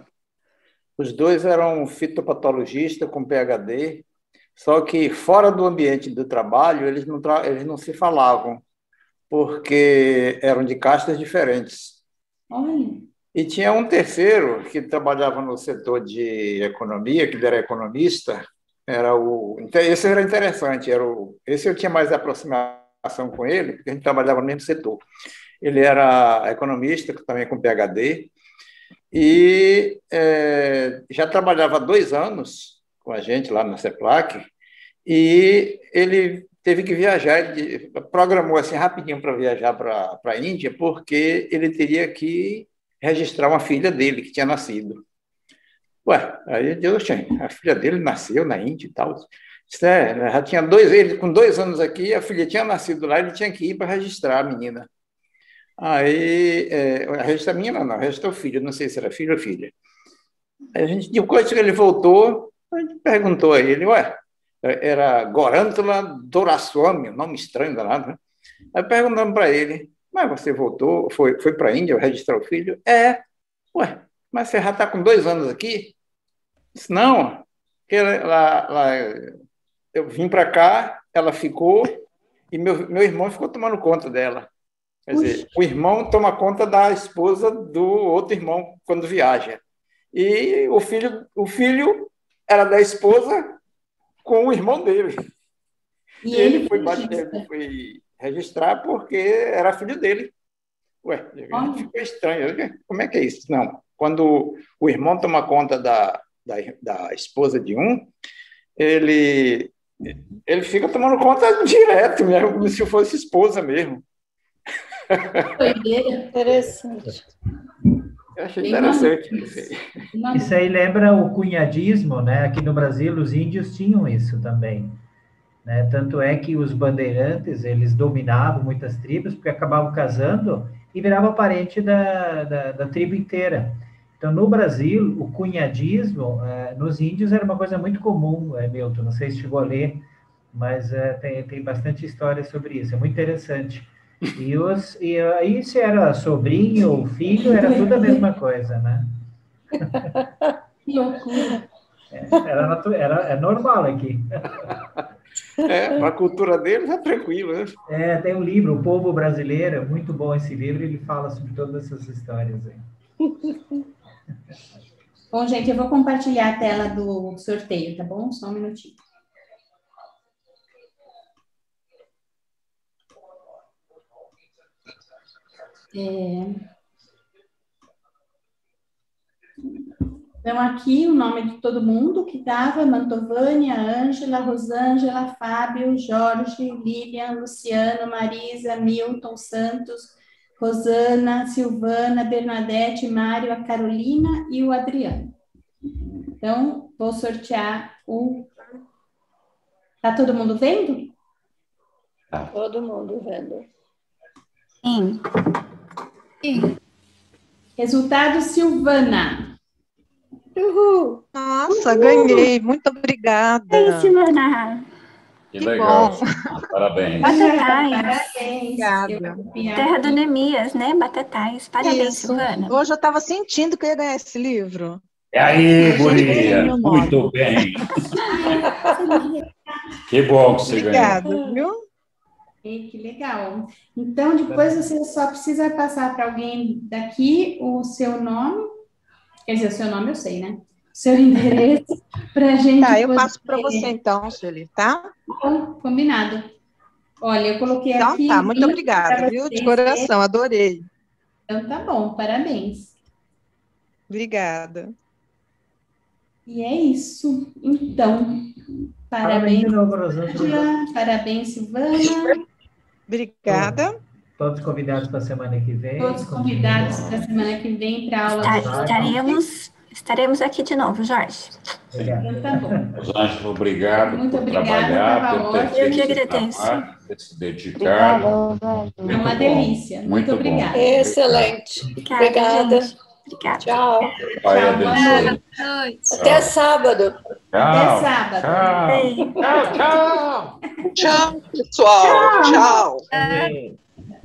Os dois eram fitopatologistas com PhD, só que fora do ambiente do trabalho eles não se falavam, porque eram de castas diferentes. Olha. E tinha um terceiro que trabalhava no setor de economia, que ele era economista. Esse era interessante. Esse eu tinha mais aproximação com ele, porque a gente trabalhava no mesmo setor. Ele era economista, também com PhD, e já trabalhava há 2 anos com a gente lá na CEPLAC, e ele teve que viajar, ele programou assim rapidinho para viajar para a Índia, porque ele teria que registrar uma filha dele que tinha nascido. Ué, aí Deus tinha, a filha dele nasceu na Índia e tal. Isso já tinha ele com 2 anos aqui, a filha tinha nascido lá, ele tinha que ir para registrar a menina. Aí, registrar a menina não, registrar o filho, não sei se era filho ou filha. Aí a gente, depois que ele voltou, a gente perguntou a ele, ué, era Gorântula Doraiswamy, nome estranho danado, né? Aí perguntamos para ele, mas você voltou, foi para a Índia registrar o filho? Ué, mas você já está com 2 anos aqui? Disse, não, porque eu vim para cá, ela ficou, e meu irmão ficou tomando conta dela. Quer dizer, o irmão toma conta da esposa do outro irmão quando viaja. E o filho era da esposa com o irmão dele. E ele foi registrar porque era filho dele. Ué, ficou estranho. Como é que é isso? Não. Quando o irmão toma conta da esposa de um, ele fica tomando conta direto, mesmo, como se fosse esposa mesmo. Interessante. Eu achei interessante. Isso aí lembra o cunhadismo, né? Aqui no Brasil, os índios tinham isso também, né? Tanto é que os bandeirantes, eles dominavam muitas tribos, porque acabavam casando e viravam parente da tribo inteira. Então, no Brasil, o cunhadismo, nos índios, era uma coisa muito comum, Milton, não sei se chegou a ler, mas tem bastante história sobre isso, é muito interessante. E aí, se era sobrinho ou filho, era tudo a mesma coisa, né? Que loucura. É normal aqui. A cultura deles é tranquilo, né? Tem um livro, O Povo Brasileiro, é muito bom esse livro, ele fala sobre todas essas histórias aí. Bom, gente, eu vou compartilhar a tela do sorteio, tá bom? Só um minutinho. Então, aqui o nome de todo mundo que estava: Mantovânia, Ângela, Rosângela, Fábio, Jorge, Lilian, Luciano, Marisa, Milton, Santos, Rosana, Silvana, Bernadette, Mário, a Carolina e o Adriano. Então, vou sortear o... Tá todo mundo vendo? Todo mundo vendo. Sim. Sim. Resultado, Silvana. Uhul! Nossa, ganhei. Muito obrigada. Ei, Silvana. Que legal. Bom. Parabéns. Batatais. Parabéns. Obrigada. Terra do Neemias, né? Batatais. Parabéns, Isso. Silvana. Hoje eu estava sentindo que eu ia ganhar esse livro. E aí, guria? Meu nome. Muito bem. Que bom que você ganhou. Obrigada, viu? Que legal. Então, depois você só precisa passar para alguém daqui o seu nome. Quer dizer, o seu nome eu sei, né? Seu endereço, para a gente... Tá, eu passo para você então, Sueli, tá? Bom, combinado. Olha, eu coloquei então, aqui... Então tá, muito obrigada, viu? De coração, adorei. Então tá bom, parabéns. Obrigada. E é isso. Então, parabéns, parabéns, Silvana. Obrigada. Todos convidados para a semana que vem. Todos convidados para a semana que vem para a aula. Estaremos aqui de novo, Jorge. Então tá bom. Rosângela, obrigado Muito por obrigada, trabalhar, por ter Eu que feito agradeço. trabalho, ter se dedicado. É uma delícia. Muito obrigada. Excelente. Obrigada. Obrigada. Tchau. Pai Tchau, abençoe. Até sábado. Tchau. Até sábado. Tchau. Tchau, tchau. Tchau, pessoal. Tchau. Tchau.